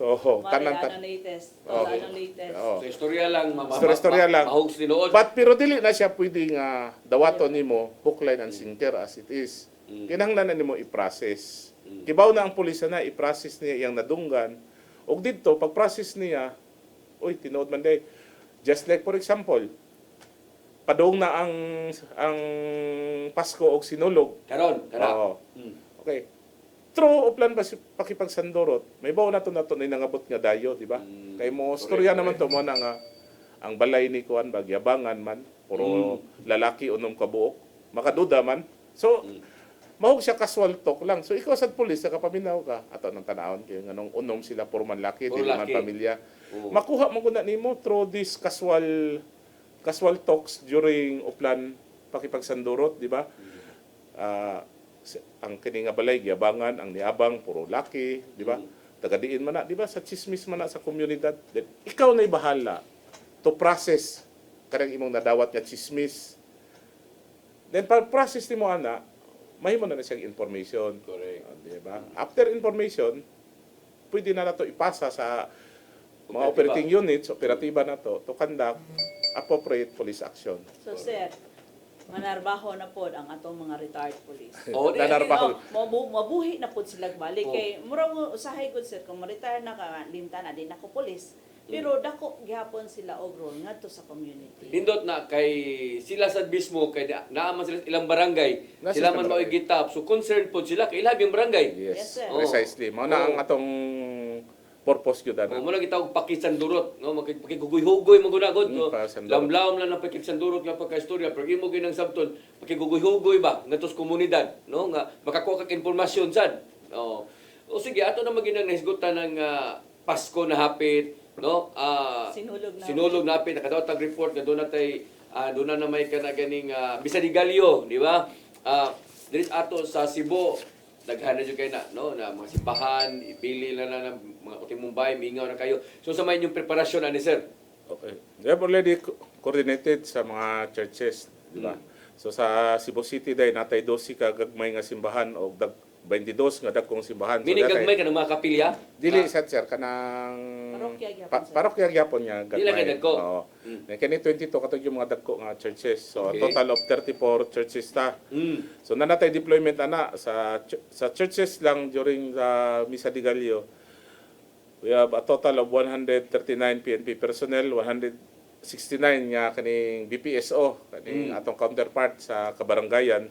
kanang latest. So, istorya lang, istorya lang. mahugs tinuod. But pero dili na siya pwedeng dawaton nimo hook, line and sinker as it is. Kinahanglan na nimo i-process. Kibaw na ang pulis na i-process niya iyang nadunggan. Og didto pag-process niya, oy tinuod man day. Just like for example, padung na ang Pasko og Sinulog. Karon. Okay. True uplan ba pakipagsandorot, may bawo nato na nangabot nga dayo, di ba? Kay mo storya naman to mo na nga ang balay ni kuan bagyabangan man, puro lalaki unom ka buok, makaduda man. So mahog siya casual talk lang. So ikaw sa pulis sa kapaminaw ka ato nang tanawon kay nganong unom sila puro man laki, di man pamilya. Makuha mo gud nimo through this casual talks during uplan pakipagsandorot, di ba? Ang kini nga balay giabangan, ang niabang puro laki, di ba? Tagadiin man na, di ba? Sa chismis man na sa komunidad. Then, ikaw na'y bahala to process kanang imong nadawat nga chismis. Then pag process nimo ana, mahimo na siyang information. Correct. Di ba? After information, pwede na nato ipasa sa mga operating units, operatiba na to conduct appropriate police action. So sir, manarbaho na pod ang atong mga retired police. Nanarbaho. Mabuhi na pod sila balik kay murag usahay gud sir kung ma-retire na ka limtan na din ako police. Pero dako gihapon sila og role ngadto sa community. Hindot na kay sila sad mismo kay naaman sila ilang barangay. Sila man mao gitap. So concerned pod sila kay ilabing barangay. Yes, sir. Precisely. Mao na ang atong purpose gyud ana. Mo lang gitawag pakisandurot, no? Makigugoy-hugoy mo gunagod, no? Lamlaom lang na pakisandurot nga pagkaistorya, pero imo ginang sabton, pakigugoy-hugoy ba ngadto sa komunidad, no? Nga makakuha kag impormasyon sad. O sige, ato na maginang nahisgutan ng Pasko na hapit, no? Sinulog na hapit, nakadawat ang report nga doon na may kanaganing Bisanigalyo, di ba? Diri ato sa Cebu, daghan na jud kay no na mga simbahan, ipili na ng mga Utimumbay, mingaw na kayo. So sa may inyong preparasyon ani sir? Okay. They have already coordinated sa mga churches, di ba? So sa Cebu City day natay 12 ka gagmay nga simbahan o 22 nga dagkong simbahan. Meaning datay- gagmay ka ng mga kapilya? Dili sad sir kanang Parokya gyapon, sir. parokya gyapon niya Dili kay dagko. Oo. Kani 22 katong yung mga dagko nga churches. So Okay. total of 34 churches ta. Mm. So nanatay deployment ana sa churches lang during the Misa de Gallo. We have a total of 139 PNP personnel, 169 nga kaning BPSO, kaning atong counterpart sa kabarangayan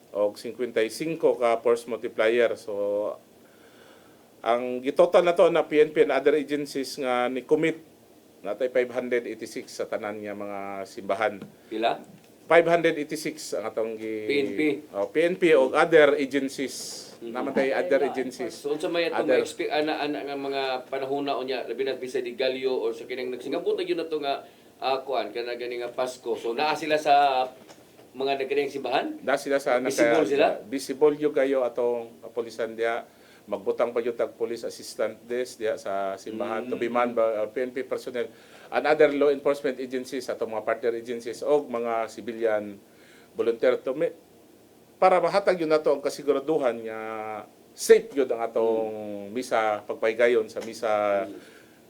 og 55 ka force multiplier. So ang gitotal na to na PNP and other agencies nga ni commit natay 586 sa tanan nga mga simbahan. Pila? 586 ang atong PNP. PNP o other agencies. Naman tayo other agencies. So unsa may atong Other- expect ana nga mga panahona unya labi na Misa de Gallo or sa kinang nagsingabot na yun na to nga kuan kana gani nga Pasko. So naa sila sa mga nagkanang simbahan? Na sila sa Visible sila? Visible yung kayo atong kapulisan diya. Magbutang pa yung tag police assistant desk diya sa simbahan to be manned by PNP personnel and other law enforcement agencies atong mga partner agencies o mga civilian volunteer to para mahatag yun nato ang kasiguraduhan nga safe yun ang atong misa pagpaygayon sa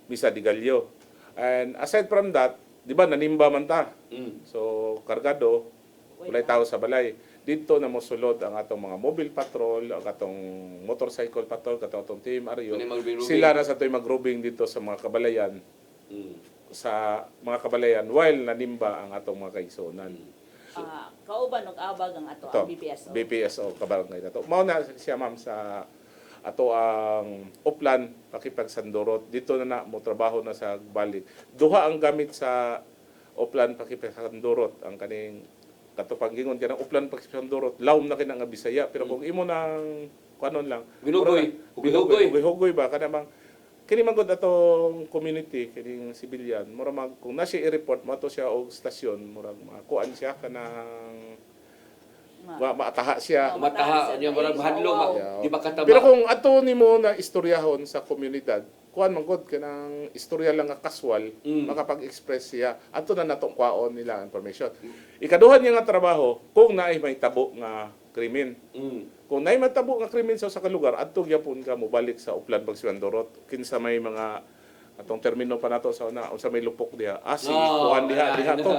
Misa de Gallo. And aside from that, di ba nanimba man ta. So kargado walay tao sa balay. Dito na mosulod ang atong mga mobile patrol, ang atong motorcycle patrol, atong team Aryo. Muna mag-rubing. Sila na sa to'y mag-rubing dito sa mga kabalayan while nanimba ang atong mga kaigsuonan. Kauban og abag ang ato Ito, ang BPSO. BPSO kabarangay na to. Mao na siya ma'am sa ato ang uplan pakipagsandurot. Dito na mo trabaho na sa balik. Duha ang gamit sa uplan pakipagsandurot ang kaning katupanggingon kanang uplan pakipagsandurot. Lawom na kinang nga Bisaya pero kung imo nang kanon lang. Hugoy. Hugoy ba kada bang kini man gud atong community kining civilian mura mag kung na siya i-report mo to siya og stasyon mura makuan siya kanang maataha siya. Mataha niya marang mahadlong Yeah. di ba katama. Pero kung ato nimo na istoryahon sa komunidad, kuan man gud kanang istorya lang nga casual, makapag-express siya. Ato na natong kwaon nila ang information. Ikaduhan niya nga trabaho kung naay may tabo nga krimen. Kung naay matabo nga krimen sa kalugar, adto gyapon ka mobalik sa Uplan Pagsiwandorot. Kinsa may mga atong termino pa nato sa una unsa may lupok diha si kuan diha to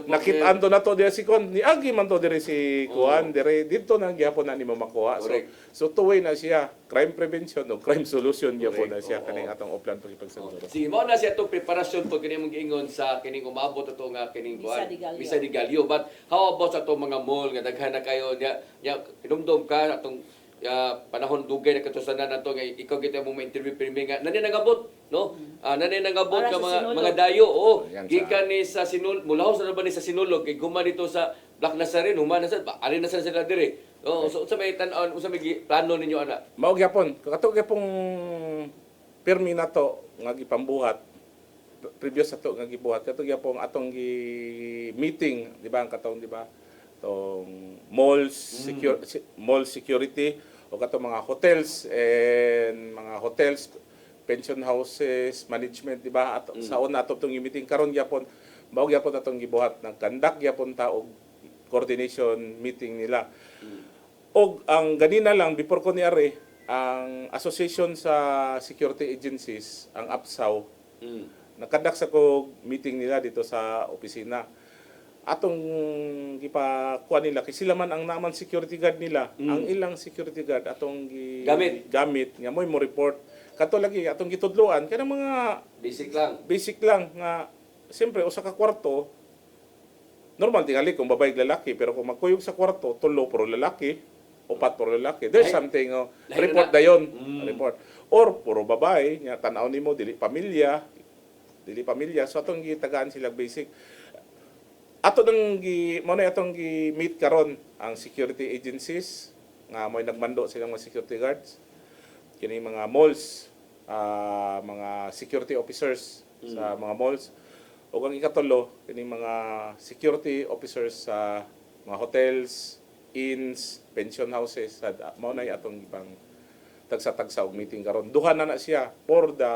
nakit-an to nato diha si kuan ni agi man to dire si kuan dire dito na gyapon na nimo makuha so two-way na siya crime prevention o crime solution gyapon na siya kaning atong Uplan Pagsiwandorot. Sige, mao na siya itong preparasyon po kini mong giingon sa kining umabot ato nga kining kuan Misa de Gallo. But how about sa itong mga mall nga daghan na kayo nya kinumdum ka atong panahon dugay na katusanan nato nga ikaw kita mo ma-interview pirmi nga nani nangabot no nani nangabot Para ka sa mga Sinulog. dayo Yan sa- gikan ni sa Sinulog mulahos na ba ni sa Sinulog kay guma dito sa Black Nazarene human na sa ali na sa sila dire so unsa may tan-on unsa may plano ninyo ana Mao gyapon kato gyapong permi nato nga gipambuhat previous ato nga gibuhat kato gyapong atong meeting di ba ang katong di ba tong mall security o kato mga hotels pension houses management di ba at sa una ato tong meeting karon gyapon mao gyapon atong gibuhat nagkandak gyapon ta og coordination meeting nila og ang ganina lang before ko niari ang association sa security agencies ang APSAW nakadak sa ko meeting nila dito sa opisina atong gipakuha nila kay sila man ang naman security guard nila ang ilang security guard atong gamit nga mo report kato lagi atong gitudloan kanang mga basic lang nga siyempre usa ka kwarto normal tingali kung babae lalaki pero kung magkuyog sa kwarto tulo puro lalaki upat puro lalaki there's something report dayon report or puro babae nga tan-aw nimo dili pamilya so atong gitagaan sila basic ato nang mo na atong gi-meet karon ang security agencies nga mo'y nagmando silang mga security guards kini mga malls mga security officers sa mga malls ug ang ikatulo kini mga security officers sa mga hotels, inns, pension houses mao na atong ibang tagsa-tagsa og meeting karon duha na siya for the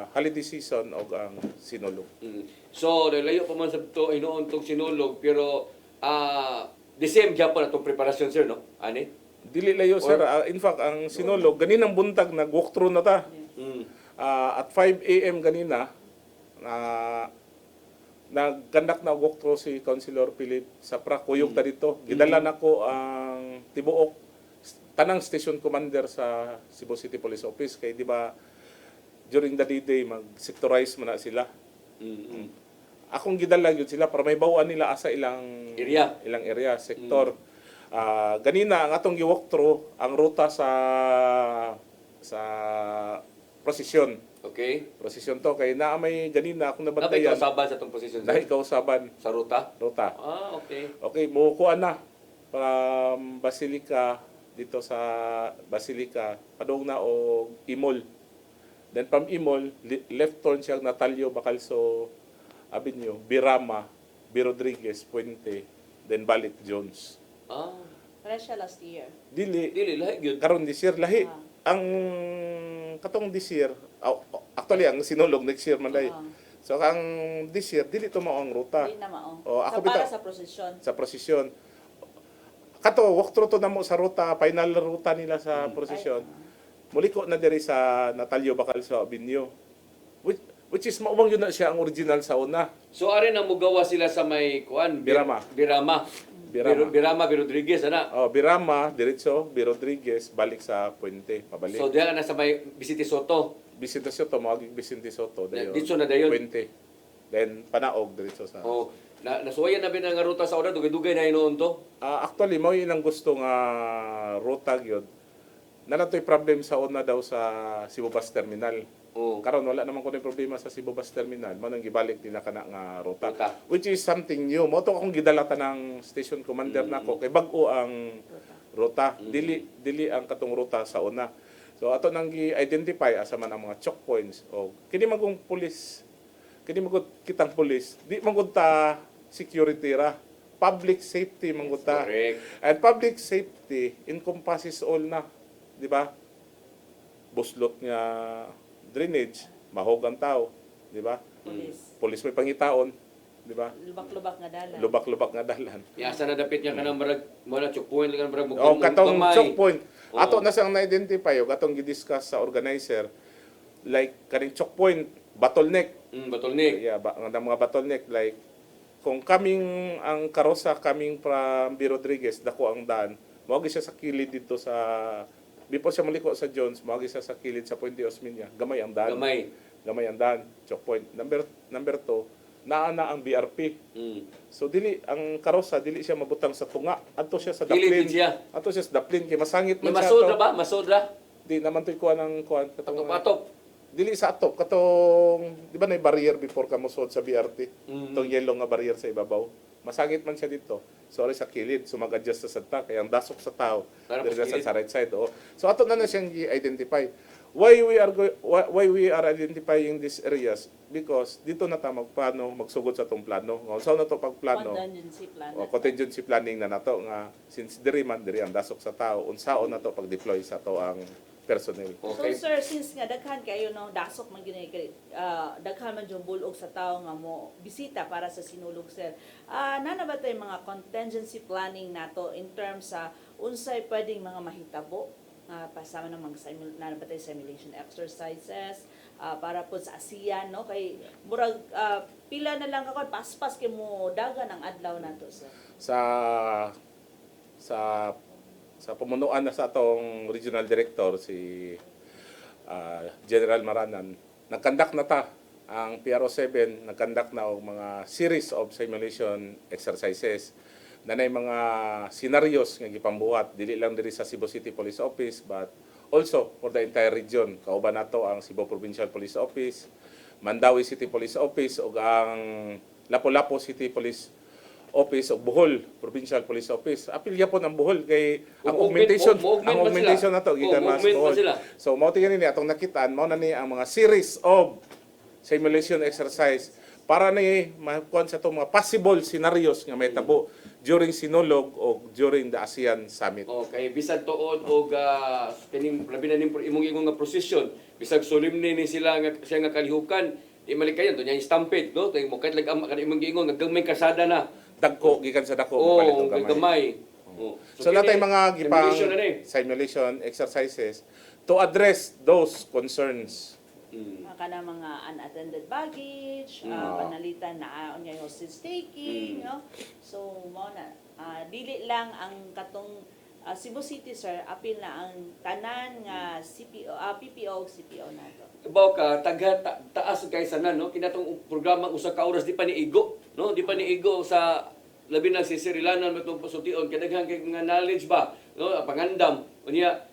holiday season og ang Sinulog. So, layo pa man sa to inoon tong Sinulog pero the same gyapon atong preparasyon sir no ani Dili layo sir. In fact, ang Sinulog ganinang buntag nag-walkthrough na ta. Mm. At 5 a.m. ganina, nag-conduct na walkthrough si Councilor Philip Sapra. Kuyog ta dito. Gidala nako ang tibuok tanang station commander sa Cebu City Police Office. Kay di ba during the D-Day, mag-sectorize mo na sila. Akong gidala yun sila para may bawaan nila asa ilang area, sektor. Ganina ang atong gi-walkthrough ang ruta sa prosesyon. Okay. Prosesyon to kay naa may ganina akong Dapat nabantayan. kausaban sa itong posisyon, Dahil sir? kausaban Sa ruta? ruta. Okay. Okay, mukuha na from Basilica dito sa Basilica padung na og Imol. Then from Imol left turn siya Natalio Bacalso Avenue, Birama, B. Rodriguez, Puente, then balik Jones. Fresh siya last year. Dili, lahi yun. Karon this year lahi ang katong this year actually ang Sinulog next year man dai. So ang this year dili to mao ang ruta. Hindi na mao. Ako Para bitaw sa prosesyon. sa prosesyon. Kato walkthrough to na mo sa ruta, final ruta nila sa prosesyon. Muliko na diri sa Natalio Bacalso Avenue. Which is maubang yun na siya ang original sa una. So, ari na mugawa sila sa may, Birama. Birama. B. Rodriguez, ana. Birama, diretso, B. Rodriguez, balik sa Puente, pabalik. So, diyan na sa may Vicente Soto. Vicente Soto, magiging Vicente Soto. Dito na dayon. Puente. Then, Panaog, diretso sa... Nasuwayan na nga ruta sa una, dugay-dugay na inoon to. Actually, mo yun ang gusto nga ruta yun. Nalatoy problem sa una daw sa Cebu Bus Terminal. Karon wala naman kuno problema sa Cebu Bus Terminal. Mo nang gibalik din na kana nga ruta. Which is something new. Mo to akong gidala ng station commander nako kay bag-o ang ruta. Dili ang katong ruta sa una. So ato nang gi-identify asa man ang mga choke points o kini magong pulis. Kini magud kitang pulis. Di magud ta security ra. Public safety magud ta. Correct. And public safety encompasses all na, di ba? Buslot nga drainage, mahog ang tao, di ba? Pulis may pangitaon, di ba? Lubak-lubak nga dalan. Lubak-lubak nga dalan. Asa na dapit niya kanang marag, mga choke point, lang marag O katong gamay. choke point. Ato na siyang na-identify o katong gidiscuss sa organizer like kaning choke point, bottleneck. Bottleneck. Yeah, ang mga bottleneck like kung ang karosa coming from B. Rodriguez, dako ang daan, mawagi siya sa kilid dito sa before siya maliko sa Jones, mawagi siya sa kilid sa Puente Osmeña. Gamay ang daan. Gamay ang daan. Choke point. Number 2, naa na ang BRP. So dili ang karosa dili siya mabutang sa tunga. Adto siya sa daplin. Adto siya sa daplin kay masangit man siya. Masodra ba? Masodra? Di naman to'y kuha ng katong Atop. dili sa atop katong di ba na barrier before ka mosod sa BRT. Tong yellow nga barrier sa ibabaw. Masangit man siya dito. Sorry sa kilid, so mag-adjust sa sadta kay ang dasok sa tao diri sa right side. So ato na siyang i-identify. Why we are identifying these areas? Because dito na ta magplano, magsugod sa tong plano. Unsa na to pagplano? Contingency planning na nato nga since diri ang dasok sa tao, unsaon na to pag-deploy sa to ang personnel. Okay. So sir, since nga daghan kayo no dasok man ginay daghan man yung bulog sa tao nga mo bisita para sa Sinulog sir. Nana ba tay mga contingency planning nato in terms sa unsay pwedeng mga mahitabo pasama ng mga nana ba tay simulation exercises para po sa ASEAN no kay murag pila na lang ako paspas kay mo dagan ang adlaw nato sir. Sa pamunuan na sa atong regional director si General Maranan, nagkandak na ta ang PRO7, nagkandak na og mga series of simulation exercises na nay mga scenarios nga gipambuhat dili lang diri sa Cebu City Police Office but also for the entire region. Kauban nato ang Cebu Provincial Police Office, Mandawi City Police Office ug ang Lapu-Lapu City Police Office of Bohol Provincial Police Office. Apilya po ng Bohol kay ang augmentation na to gikan mas Bohol. So mao tingani ni atong nakitaan mao na ni ang mga series of simulation exercise para ni makuan sa to mga possible scenarios nga may tabo during Sinulog o during the ASEAN Summit. Okay, bisag tuod og kining labi na ning imong ingong nga prosesyon, bisag solemne ni sila nga siya nga kalihukan, di malikayan to nya stampede no, kay mo kahit lag-am kan imong ingong nga gamay kasada na. Dagko gikan sa dako Oo, gamay. Oh. So lahat kini, ay mga gipang simulation na ni. simulation exercises to address those concerns. Kana mga unattended baggage, panalitan na unya hostage taking, no? So mo na dili lang ang katong Cebu City, sir, apil na ang tanan nga CPO, PPO, CPO nato. Baw ka taas kay sana no kinatong programa usa ka oras di pa niigo no di pa niigo sa labi na si Sirilanan matong pasultion kadaghan kay nga knowledge ba no pangandam unya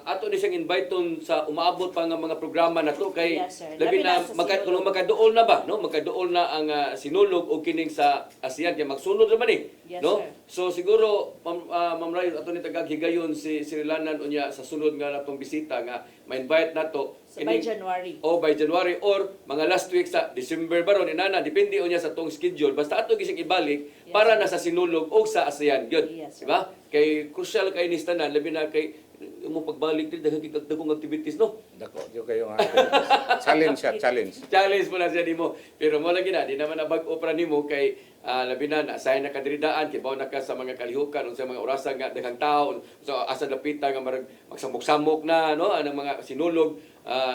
ato ni siyang inviteon sa umaabot pa nga mga programa na to kay Yes, sir. labi Labi na na sa sinulog. kung makaduol na ba no makaduol na ang sinulog o kining sa ASEAN kay magsunod naman eh Yes, no sir. so siguro Ma'am Rayos ato ni tagaghigayon si Sirilanan unya sa sunod nga natong bisita nga ma-invite nato So by January. o by January or mga last week sa December baron inana depende unya sa tong schedule basta ato gising ibalik Yes, para sir. na sa sinulog o sa ASEAN gyud Yes, di sir. ba kay crucial kay ni tanan labi na kay mo pagbalik diri dagong activities no Dako, yung kayo nga. Challenge siya, challenge. challenge mo na siya nimo pero mo lagi na di naman nabag-o pra nimo kay labi na assign na kadridaan kay bawo na ka sa mga kalihukan unsa mga orasan nga daghang tawo so asa dapita nga marag magsamok-samok na no anang mga sinulog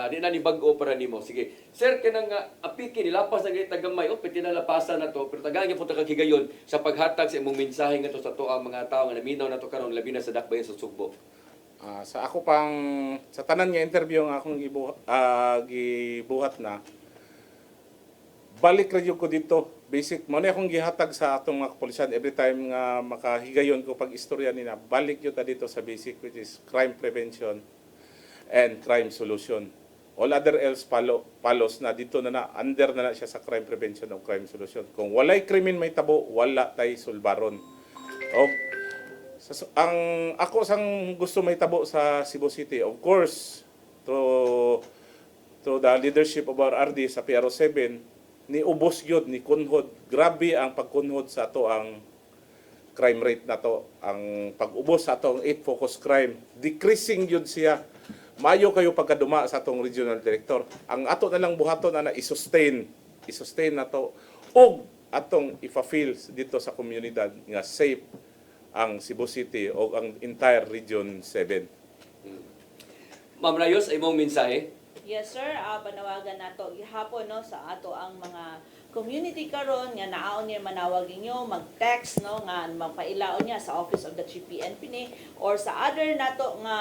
di na ni bag-o para nimo sige sir kanang apiki nilapas na gay tagamay o piti na lapasan na to pero tagaan gyud punta ka higayon sa paghatag sa imong mensahe ngadto sa to ang mga tawo nga naminaw na to karon labi na sa dakbayan sa Sugbo. Sa ako pang sa tanan nga interview nga akong gibuhat na balik radyo ko dito basic mo na akong gihatag sa atong mga kapulisan every time nga makahigayon ko pag istorya nila balik yun ta dito sa basic which is crime prevention and crime solution all other else palos na dito na under na siya sa crime prevention o crime solution kung walay krimen may tabo wala tay sulbaron ang ako sang gusto may tabo sa Cebu City, of course, to the leadership of our RD sa PRO7, ni ubos yun, ni kunhod. Grabe ang pagkunhod sa ato ang crime rate na to. Ang pag-ubos sa atong 8 focus crime, decreasing yun siya. Mayo kayo pagkaduma sa atong regional director. Ang ato na lang buhaton na i-sustain na to. O atong ipa-feel dito sa komunidad nga safe ang Cebu City o ang entire Region 7. Ma'am Rayos ay imong mensahe. Yes, sir. Panawagan nato gihapon no sa ato ang mga community karon nga naaon niya manawag inyo, mag-text no nga magpailaon niya sa Office of the Chief PNP ni or sa other nato nga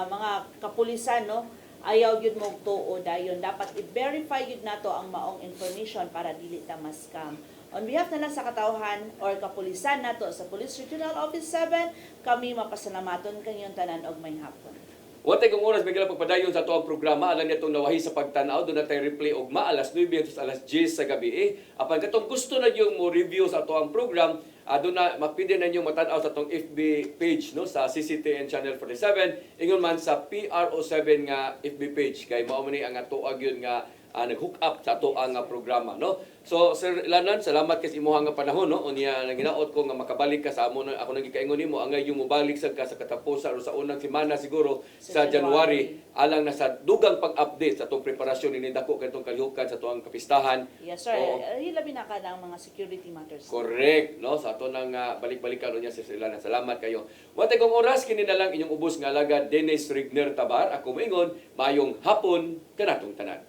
mga kapulisan no. Ayaw gyud mo tuo dayon dapat i-verify gyud nato ang maong information para dili ta ma-scam. On behalf na lang sa katawhan or kapulisan nato sa Police Regional Office 7, kami mapasalamaton kanyong tanan og may hapon. Wate kong oras bigla pagpadayon sa tuwang programa alam niya itong nawahi sa pagtanaw doon na tayo replay og alas 9 hangtod alas 10 sa gabi apan katong gusto na yung mo review sa tuwang program doon na mapili na yung matanaw sa tong FB page no sa CCTN Channel 47 ingon man sa PRO7 nga FB page kay mao man ni ang atuag yun nga nag-hook up sa ato ang programa no. So Sir Lanan, salamat kay sa imong nga panahon no. Unya naginaot ko nga makabalik ka sa amo na ako nagikaingon nimo angay yung mobalik sad ka sa katapusan o sa unang semana siguro sa January alang na sa dugang pag-update sa atong preparasyon ni dako kadtong kalihukan sa tuang kapistahan. Yes, sir. Oo. Hilabi na ka ng mga security matters. Correct, no? Sa ato nang balik-balikan niya sa Sir Lanan. Salamat kayo. Wate kong oras kini na lang inyong ubos nga alagad Dennis Rigner Tabar. Ako moingon, mayong hapon kanatong tanan.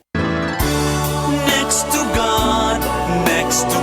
Next to God, next to